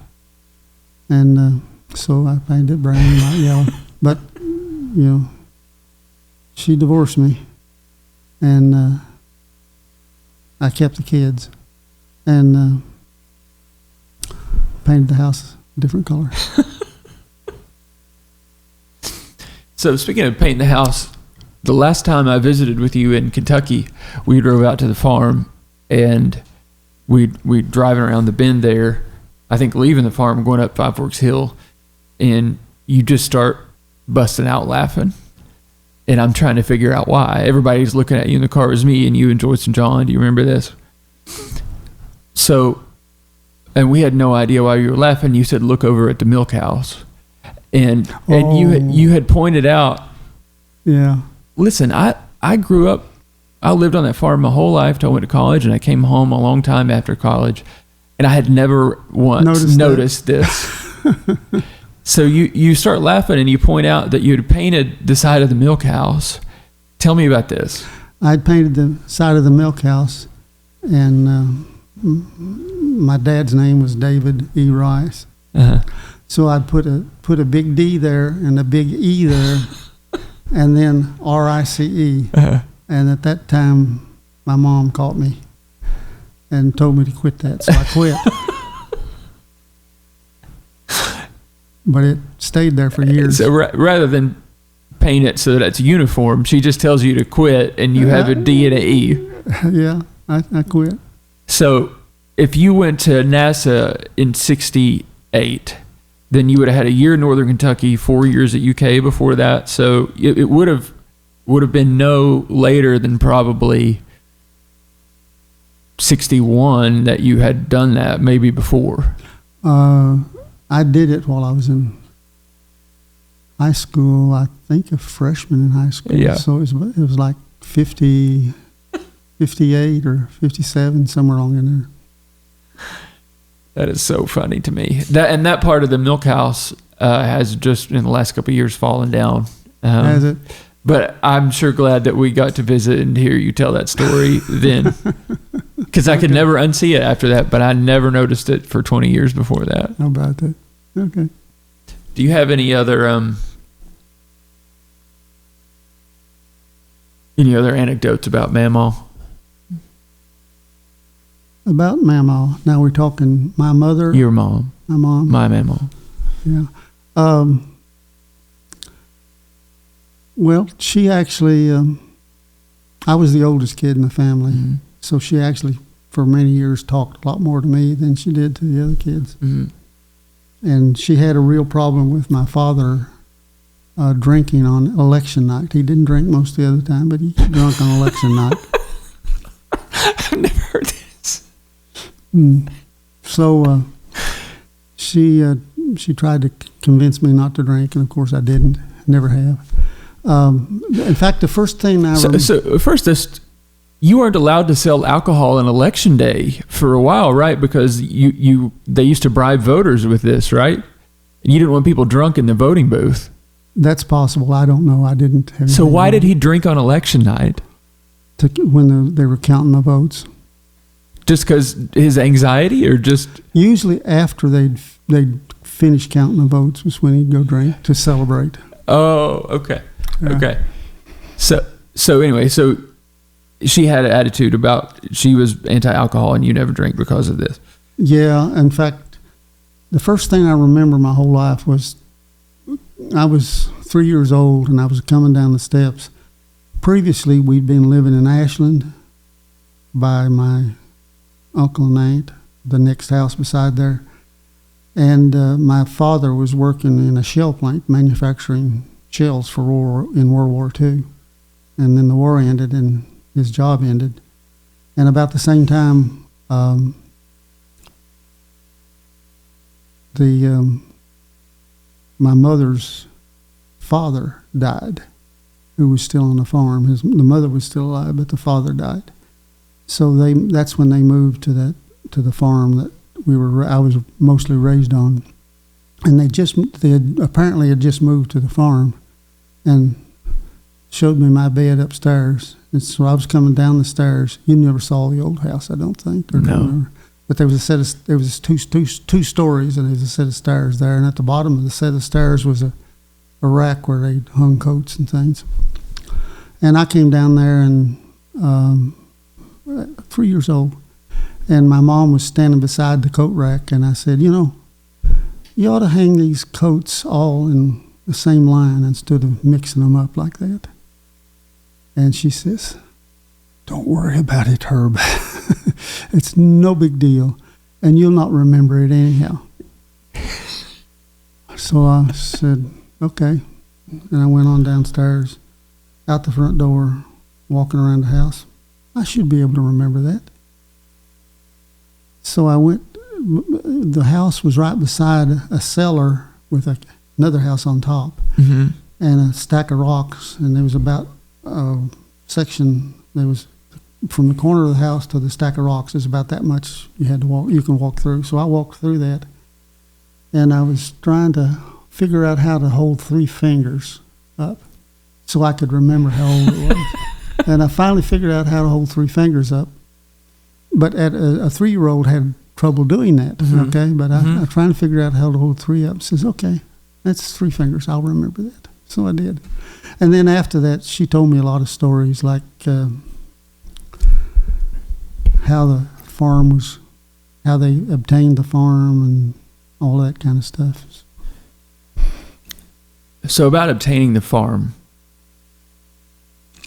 and so I painted it brown and light yellow. But she divorced me, and I kept the kids, and painted the house a different color. So speaking of painting the house, the last time I visited with you in Kentucky, we drove out to the farm, and we driving around the bend there. I think leaving the farm, going up Five Forks Hill, and you just start busting out laughing. And I'm trying to figure out why. Everybody's looking at you in the car. It was me and you and Joyce and John. Do you remember this? So, and we had no idea why you were laughing. You said, look over at the milk house. And you had pointed out, yeah. Listen, I grew up, I lived on that farm my whole life till I went to college, and I came home a long time after college, and I had never once noticed this. So you start laughing, and you point out that you had painted the side of the milk house. Tell me about this. I'd painted the side of the milk house, and my dad's name was David E. Rice. Uh-huh. So I'd put a big D there and a big E there, and then RICE. Uh-huh. And at that time, my mom caught me and told me to quit that, so I quit. But it stayed there for years. So rather than paint it so that it's uniform, she just tells you to quit, and you have a D and an E. Yeah, I quit. So if you went to NASA in 68, then you would have had a year in Northern Kentucky, 4 years at UK before that. So it would have been no later than probably 61 that you had done that, maybe before. I did it while I was in high school. I think a freshman in high school. Yeah. So it was like 50, 58 or 57, somewhere along in there. That is so funny to me. That part of the milk house has just in the last couple of years fallen down. Has it? But I'm sure glad that we got to visit and hear you tell that story then. Because I could never unsee it after that, but I never noticed it for 20 years before that. How about that? Okay. Do you have any other anecdotes about Mamaw? About Mamaw. Now we're talking my mother. Your mom. My mom. My Mamaw. Yeah. Well, she actually, I was the oldest kid in the family. Mm-hmm. So she actually, for many years, talked a lot more to me than she did to the other kids. Mm-hmm. And she had a real problem with my father drinking on election night. He didn't drink most of the other time, but he drunk on election night. I've never heard this. So she tried to convince me not to drink, and of course I didn't. Never have. In fact, the first thing I remember... So first, you weren't allowed to sell alcohol on election day for a while, right? Because they used to bribe voters with this, right? And you didn't want people drunk in the voting booth. That's possible. I don't know. I didn't have. So why did he drink on election night? When they were counting the votes. Just because his anxiety, or just... Usually after they'd finish counting the votes was when he'd go drink to celebrate. Oh, okay. Yeah. Okay. So anyway, so she had an attitude about she was anti-alcohol and you never drink because of this. Yeah. In fact, the first thing I remember my whole life was I was 3 years old, and I was coming down the steps. Previously, we'd been living in Ashland by my uncle and aunt, the next house beside there. And my father was working in a shell plant, manufacturing shells for in World War II. And then the war ended, and his job ended. And about the same time, my mother's father died, who was still on the farm. The mother was still alive, but the father died. So that's when they moved to the farm that I was mostly raised on. And they apparently had just moved to the farm and showed me my bed upstairs. And so I was coming down the stairs. You never saw the old house, I don't think. No. But there was two stories, and there was a set of stairs there. And at the bottom of the set of stairs was a rack where they hung coats and things. And I came down there, and 3 years old, and my mom was standing beside the coat rack, and I said, you ought to hang these coats all in the same line instead of mixing them up like that. And she says, don't worry about it, Herb. It's no big deal, and you'll not remember it anyhow. So I said, okay. And I went on downstairs, out the front door, walking around the house. I should be able to remember that. So I went, the house was right beside a cellar with another house on top, and a stack of rocks, and there was about a section, there was from the corner of the house to the stack of rocks is about that much you can walk through. So I walked through that, and I was trying to figure out how to hold 3 fingers up so I could remember how old it was. And I finally figured out how to hold 3 fingers up. But a 3-year-old had trouble doing that, okay? But I trying to figure out how to hold 3 up. Says, okay, that's 3 fingers. I'll remember that. So I did. And then after that, she told me a lot of stories, like how the farm was, how they obtained the farm and all that kind of stuff. So about obtaining the farm,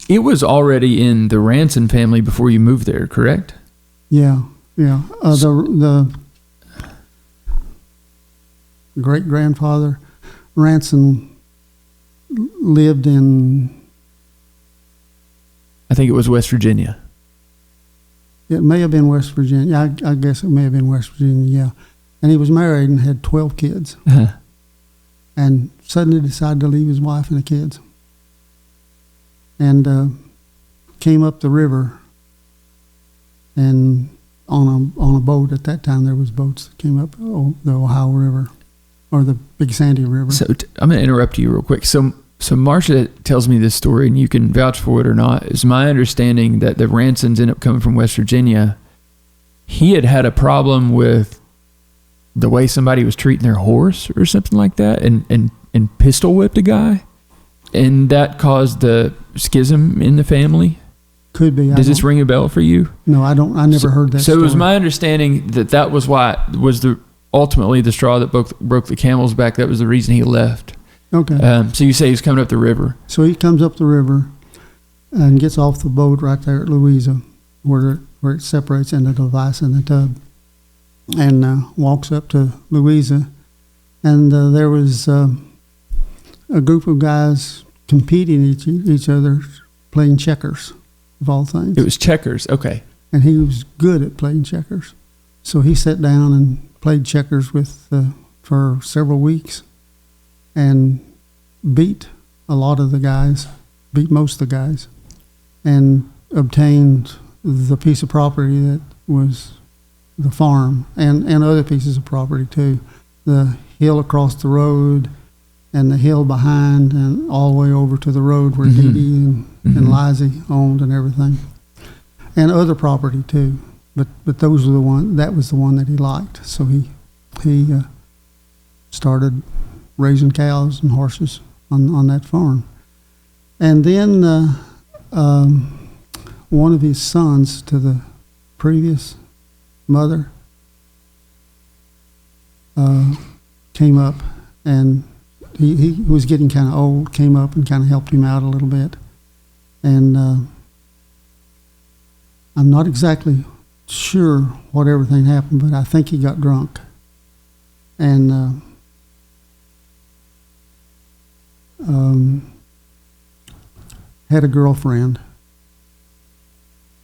it was already in the Ranson family before you moved there, correct? Yeah. The great-grandfather, Ranson, lived in... I think it was West Virginia. It may have been West Virginia. I guess it may have been West Virginia, yeah. And he was married and had 12 kids. Uh-huh. And suddenly decided to leave his wife and the kids. And came up the river, and on a boat. At that time, there was boats that came up the Ohio River, or the Big Sandy River. So I'm going to interrupt you real quick. So Marcia tells me this story, and you can vouch for it or not. It's my understanding that the Ransons ended up coming from West Virginia. He had a problem with the way somebody was treating their horse or something like that, and pistol whipped a guy, and that caused the schism in the family. Could be. Does this ring a bell for you? No, I don't. I never heard that So story. it was my understanding that was why was ultimately the straw that broke the camel's back. That was the reason he left. Okay. So you say he's coming up the river. So he comes up the river and gets off the boat right there at Louisa, where it separates into the Louisa and the Tub, and walks up to Louisa, and there was a group of guys competing each other, playing checkers, of all things. It was checkers, okay. And he was good at playing checkers. So he sat down and played checkers for several weeks and beat most of the guys, and obtained the piece of property that was the farm, and other pieces of property too. The hill across the road, and the hill behind, and all the way over to the road where Dee Dee and Lizzie owned and everything, and other property too. But those were that was the one that he liked. So he started raising cows and horses on that farm. And then one of his sons to the previous mother came up and he was getting kind of old, came up and kind of helped him out a little bit. And I'm not exactly sure what everything happened, but I think he got drunk. And had a girlfriend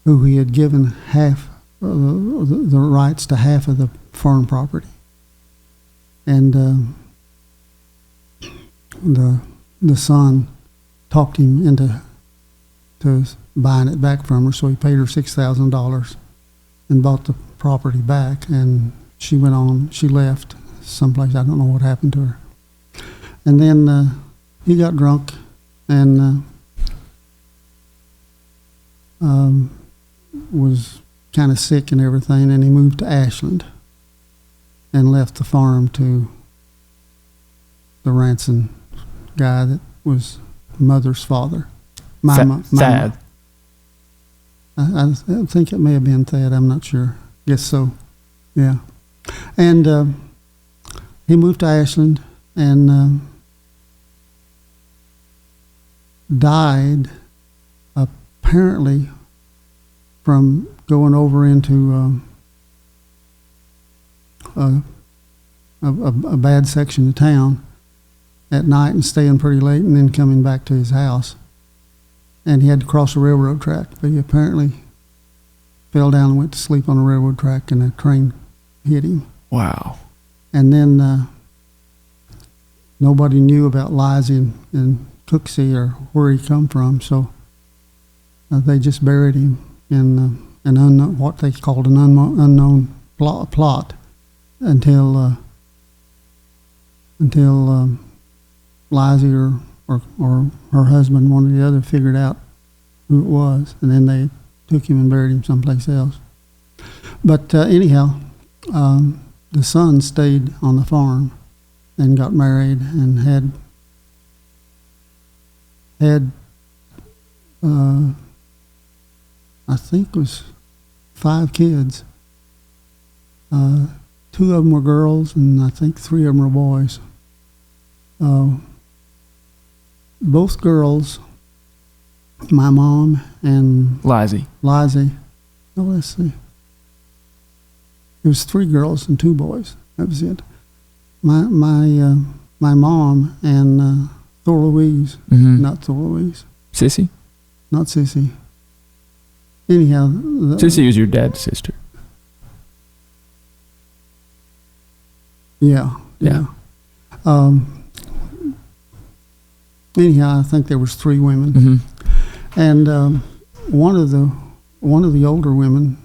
who he had given half the rights to half of the farm property. And the son talked him into buying it back from her, so he paid her $6,000 and bought the property back. And she went on. She left someplace. I don't know what happened to her. And then he got drunk and was kind of sick and everything, and he moved to Ashland and left the farm to the Ranson guy that was mother's father. Thad. I think it may have been Thad. I'm not sure. Guess so. Yeah. And he moved to Ashland and died apparently from going over into a bad section of town at night and staying pretty late and then coming back to his house. And he had to cross a railroad track, but he apparently fell down and went to sleep on a railroad track, and a train hit him. Wow. And then nobody knew about Louisa and Cooksey or where he come from, so they just buried him in an unknown, what they called an unknown plot until Louisa or her husband, one or the other, figured out who it was, and then they took him and buried him someplace else. But anyhow, the son stayed on the farm and got married and had I think it was 5 kids. 2 of them were girls, and I think 3 of them were boys. Both girls, my mom and Louisa. Oh, let's see. It was 3 girls and 2 boys. That was it. My mom and Thor Louise, not Thor Louise. Sissy? Not Sissy. Anyhow, Sissy was your dad's sister. Yeah. Anyhow, I think there was 3 women, and one of the older women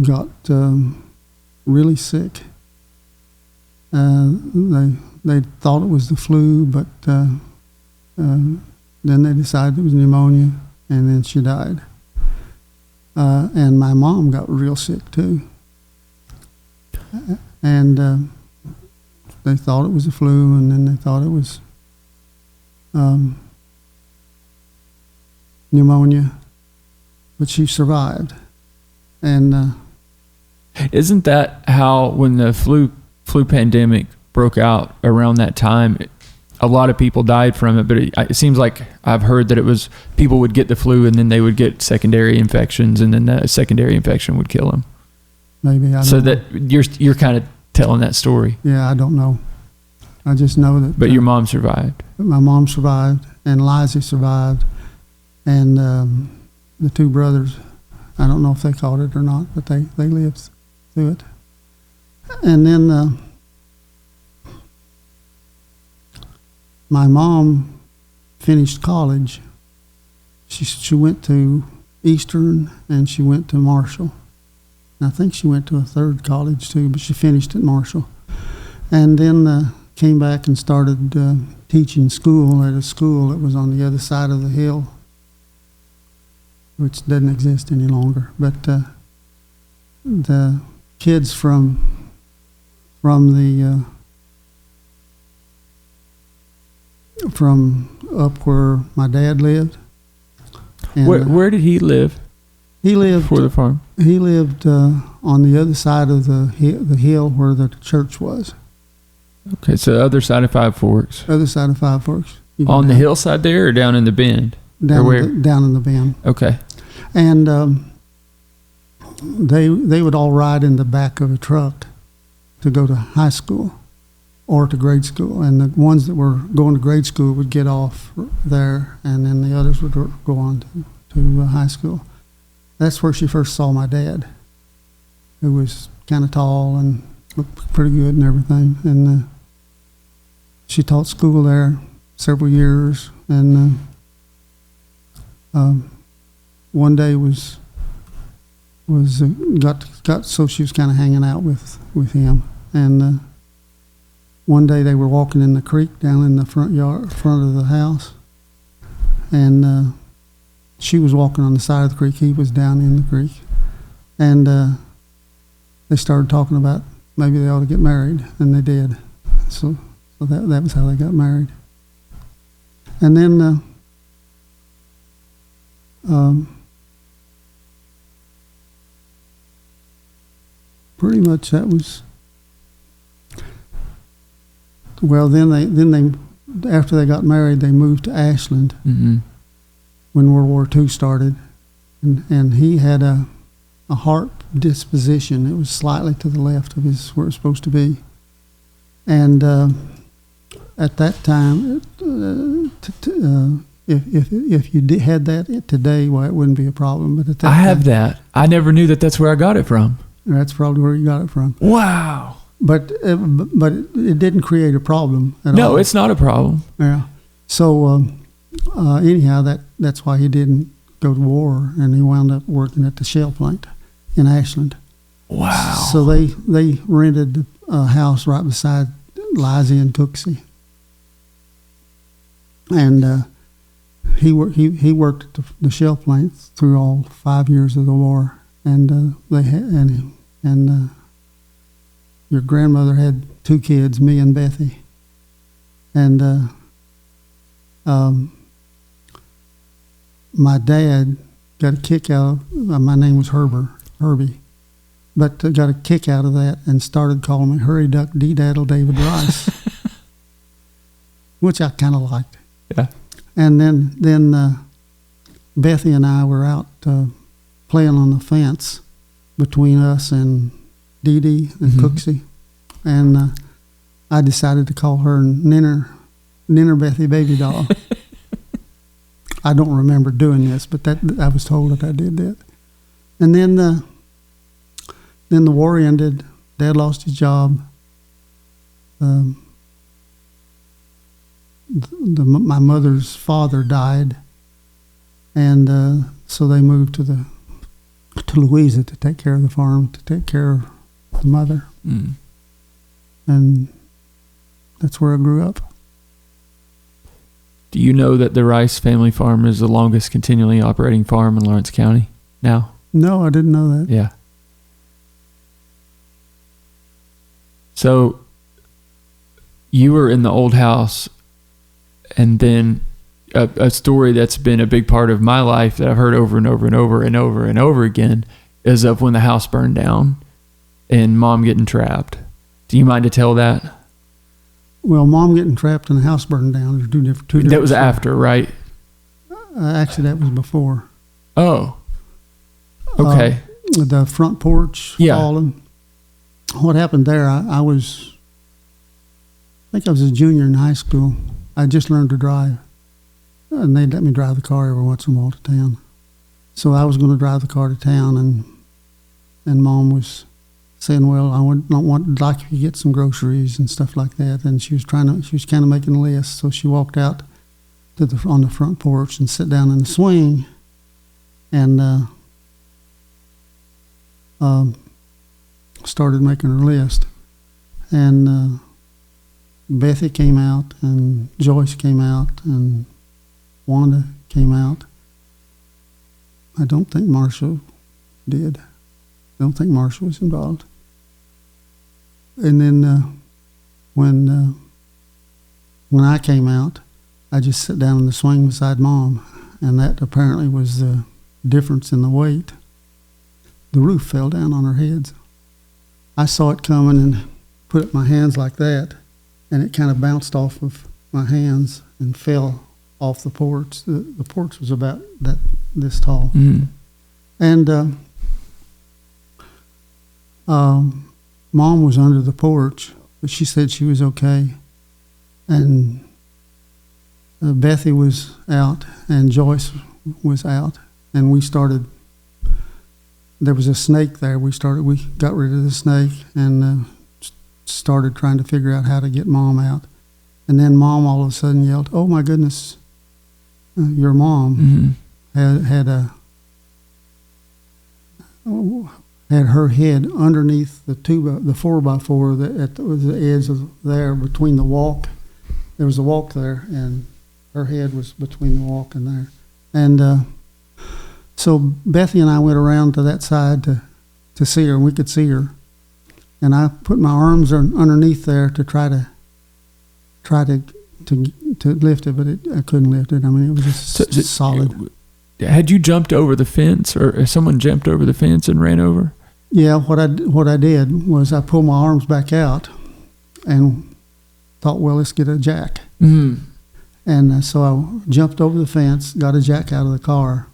got really sick. They thought it was the flu, but then they decided it was pneumonia, and then she died. And my mom got real sick too, and they thought it was the flu, and then they thought it was pneumonia, but she survived. And isn't that how, when the flu pandemic broke out around that time, a lot of people died from it? But it seems like I've heard that it was people would get the flu and then they would get secondary infections, and then that secondary infection would kill them. Maybe I don't so know. That you're kind of telling that story. Yeah, I don't know. I just know that. But your mom survived. My mom survived, and Louisa survived, and the 2 brothers, I don't know if they caught it or not, but they lived through it. And then my mom finished college. She went to Eastern, and she went to Marshall. And I think she went to a 3rd college too, but she finished at Marshall. And then came back and started teaching school at a school that was on the other side of the hill, which doesn't exist any longer. But the kids from up where my dad lived. And, where did he live? He lived before the farm. He lived on the other side of the hill where the church was. Okay, so the other side of Five Forks. Other side of Five Forks. You go On the down- hillside there or down in the bend? down, or where? down in the bend. Okay. And they would all ride in the back of a truck to go to high school or to grade school. And the ones that were going to grade school would get off there, and then the others would go on to high school. That's where she first saw my dad, who was kind of tall and looked pretty good and everything. And she taught school there several years. And one day got so she was kind of hanging out with him. And one day they were walking in the creek down in the front of the house, and she was walking on the side of the creek. He was down in the creek, and they started talking about maybe they ought to get married, and they did. So that was how they got married. And then pretty much that was. Well, then they after they got married, they moved to Ashland when World War II started, and he had a heart disposition. It was slightly to the left of where it's supposed to be, and at that time, if you had that today, well, it wouldn't be a problem. But at that I have that. I never knew that. That's where I got it from. That's probably where you got it from. Wow. But it didn't create a problem at all. No, it's not a problem. Yeah. So anyhow, that's why he didn't go to war, and he wound up working at the shell plant in Ashland. Wow. So they rented a house right beside Louisa and Cooksey, and he worked at the shell plant through all 5 years of the war, and your grandmother had 2 kids, me and Bethy. And my dad got a kick out of, my name was Herbie, but got a kick out of that and started calling me Hurry Duck D-Daddle David Rice, which I kind of liked. Yeah. And then Bethy and I were out playing on the fence between us and Dee Dee and Cooksey, and I decided to call her Ninner Bethy Baby Doll. I don't remember doing this, but I was told that I did that. And then the war ended. Dad lost his job. My mother's father died, and so they moved to Louisa to take care of the farm, to take care of the mother. And that's where I grew up. Do you know that the Rice family farm is the longest continually operating farm in Lawrence County now? No, I didn't know that. Yeah. So you were in the old house, and then a story that's been a big part of my life that I've heard over and over and over and over and over again is of when the house burned down and Mom getting trapped. Do you mind to tell that? Well, Mom getting trapped and the house burned down. There's two different. That was after, right? Actually, that was before. Oh. Okay. The front porch falling. What happened there? I think I was a junior in high school. I just learned to drive, and they let me drive the car every once in a while to town. So I was going to drive the car to town, and Mom was saying, "Well, I would like if you get some groceries and stuff like that." And she was kind of making a list. So she walked out on the front porch and sat down in the swing, and started making her list. And Bethy came out, and Joyce came out, and Wanda came out. I don't think Marshall did. I don't think Marshall was involved. And then when I came out, I just sat down in the swing beside Mom, and that apparently was the difference in the weight. The roof fell down on our heads. I saw it coming and put up my hands like that, and it kind of bounced off of my hands and fell off the porch. The porch was about this tall. Mm. And Mom was under the porch, but she said she was okay. And Bethy was out, and Joyce was out, and we started. There was a snake there. We got rid of the snake and started trying to figure out how to get Mom out. And then Mom all of a sudden yelled, "Oh my goodness, your mom had her head underneath the 4x4 at the edge of there between the walk. There was a walk there, and her head was between the walk and there. And so Bethy and I went around to that side to see her, and we could see her. And I put my arms underneath there to try to lift it, but I couldn't lift it. I mean, it was just solid. Had you jumped over the fence, or someone jumped over the fence and ran over? Yeah, what I did was I pulled my arms back out and thought, well, let's get a jack. Mm. And so I jumped over the fence, got a jack out of the car,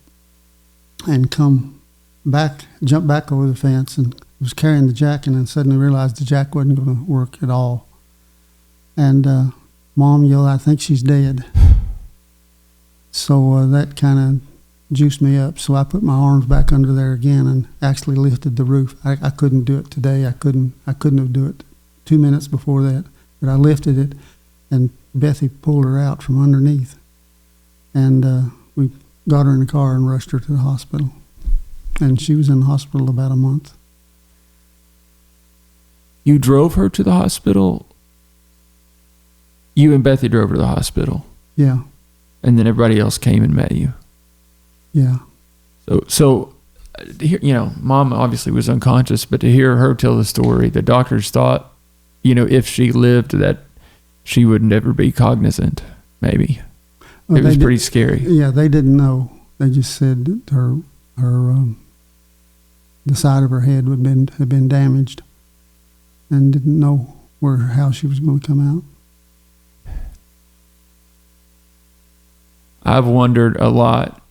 and jumped back over the fence and was carrying the jack, and then suddenly realized the jack wasn't going to work at all. And Mom yelled, "I think she's dead." So that kind of juiced me up. So I put my arms back under there again and actually lifted the roof. I couldn't do it today. I couldn't have do it 2 minutes before that. But I lifted it, and Bethy pulled her out from underneath. And we got her in the car and rushed her to the hospital. And she was in the hospital about a month. You drove her to the hospital? You and Bethy drove her to the hospital? Yeah. And then everybody else came and met you? Yeah. So, Mom obviously was unconscious, but to hear her tell the story, the doctors thought, if she lived, that she would never be cognizant, maybe. Well, it was pretty scary. Yeah, they didn't know. They just said that her the side of her head had been damaged, and didn't know how she was going to come out. I've wondered a lot,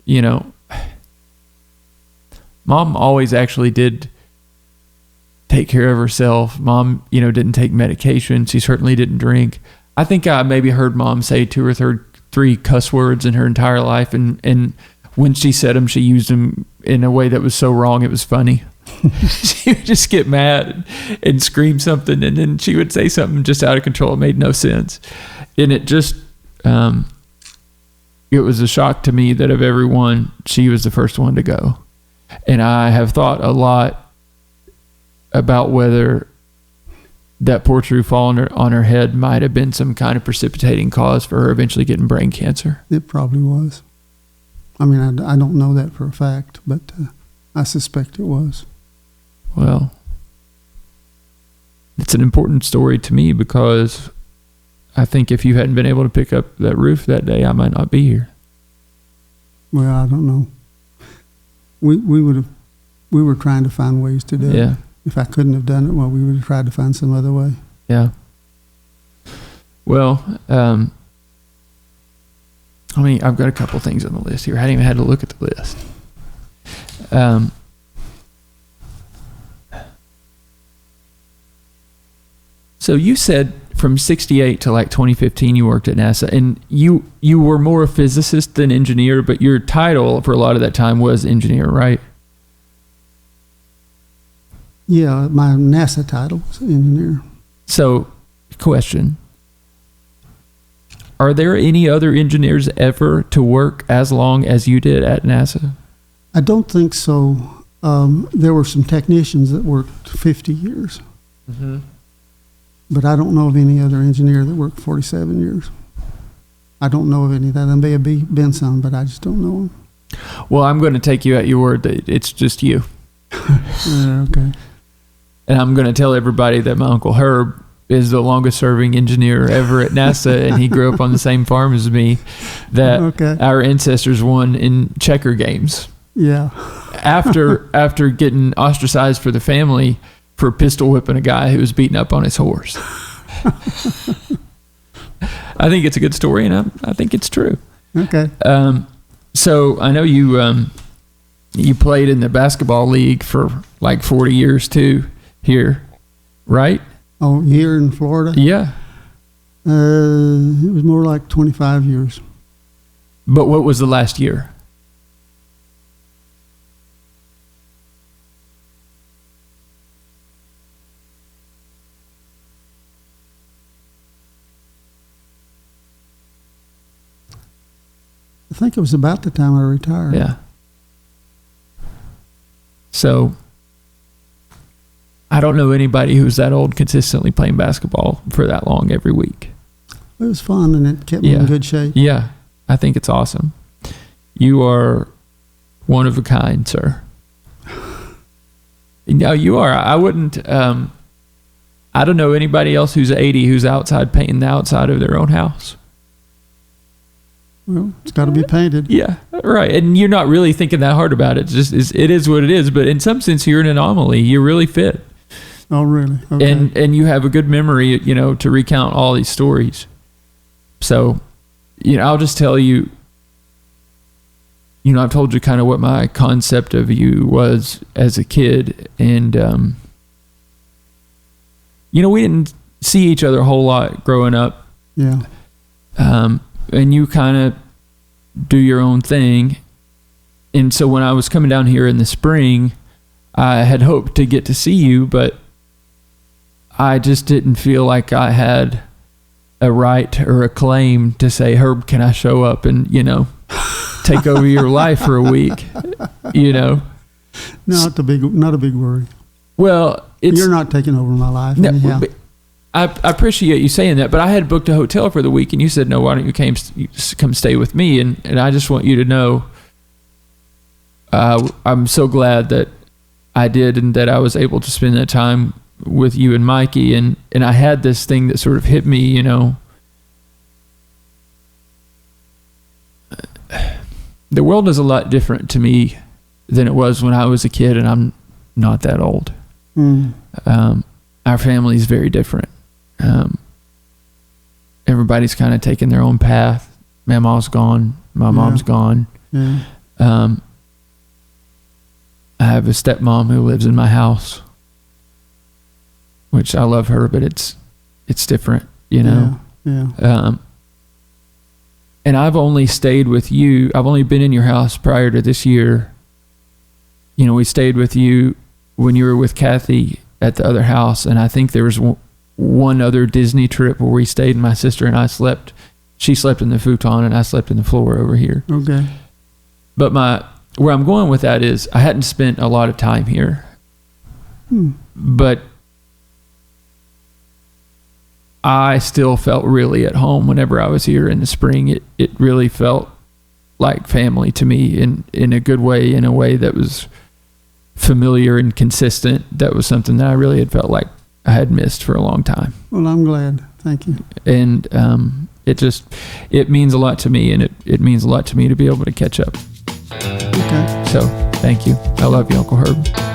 Mom always actually did take care of herself. Mom, didn't take medication. She certainly didn't drink. I think I maybe heard Mom say 2 or 3 cuss words in her entire life, and when she said them, she used them in a way that was so wrong it was funny. She would just get mad and scream something, and then she would say something just out of control. It made no sense. And it just, it was a shock to me that of everyone, she was the first one to go. And I have thought a lot about whether that porch roof fall on her head might have been some kind of precipitating cause for her eventually getting brain cancer. It probably was. I mean, I don't know that for a fact, but I suspect it was. Well, it's an important story to me because I think if you hadn't been able to pick up that roof that day, I might not be here. Well, I don't know. We were trying to find ways to do it. If I couldn't have done it, well, we would have tried to find some other way. Yeah. Well, I've got a couple things on the list here. I hadn't even had to look at the list. So you said from 1968 to like 2015 you worked at NASA, and you were more a physicist than engineer, but your title for a lot of that time was engineer, right? Yeah, my NASA title was engineer. So, question. Are there any other engineers ever to work as long as you did at NASA? I don't think so. There were some technicians that worked 50 years. Mm-hmm. But I don't know of any other engineer that worked 47 years. I don't know of any of that. There may have been some, but I just don't know them. Well, I'm going to take you at your word that it's just you. Okay. And I'm going to tell everybody that my Uncle Herb is the longest serving engineer ever at NASA, and he grew up on the same farm as me, that our ancestors won in checker games. Yeah. After getting ostracized for the family for pistol whipping a guy who was beating up on his horse. I think it's a good story, and I think it's true. Okay. So I know you played in the basketball league for like 40 years too here, right? Oh, here in Florida? Yeah. It was more like 25 years. But what was the last year? I think it was about the time I retired. Yeah. So I don't know anybody who's that old consistently playing basketball for that long every week. It was fun, and it kept me in good shape. Yeah, I think it's awesome. You are one of a kind, sir. No, you are. I wouldn't. I don't know anybody else who's 80 who's outside painting the outside of their own house. Well, it's got to be painted. Yeah, right. And you're not really thinking that hard about it. It is what it is. But in some sense, you're an anomaly. You're really fit. Oh, really? Okay. And you have a good memory, to recount all these stories. So, I'll just tell you, I've told you kind of what my concept of you was as a kid. And, we didn't see each other a whole lot growing up. Yeah. And you kind of do your own thing. And so when I was coming down here in the spring, I had hoped to get to see you, but I just didn't feel like I had a right or a claim to say, Herb, can I show up and, take over your life for a week, Not a big worry. Well, you're not taking over my life. No, anyhow. I appreciate you saying that, but I had booked a hotel for the week, and you said, no, why don't you come stay with me? And I just want you to know I'm so glad that I did and that I was able to spend that time with you and Mikey. And I had this thing that sort of hit me, the world is a lot different to me than it was when I was a kid, and I'm not that old. Our family is very different. Everybody's kind of taking their own path. Mama's gone. My mom's gone. Yeah. I have a stepmom who lives in my house, which I love her, but it's different, Yeah. And I've only stayed with you. I've only been in your house prior to this year. We stayed with you when you were with Kathy at the other house, and I think there was one other Disney trip where we stayed, and my sister and I slept. She slept in the futon, and I slept in the floor over here. Okay. But where I'm going with that is I hadn't spent a lot of time here, but I still felt really at home whenever I was here in the spring. It really felt like family to me in a good way, in a way that was familiar and consistent. That was something that I really had felt like I had missed for a long time. Well, I'm glad. Thank you. And it means a lot to me, and it means a lot to me to be able to catch up. Okay. So thank you. I love you, Uncle Herb.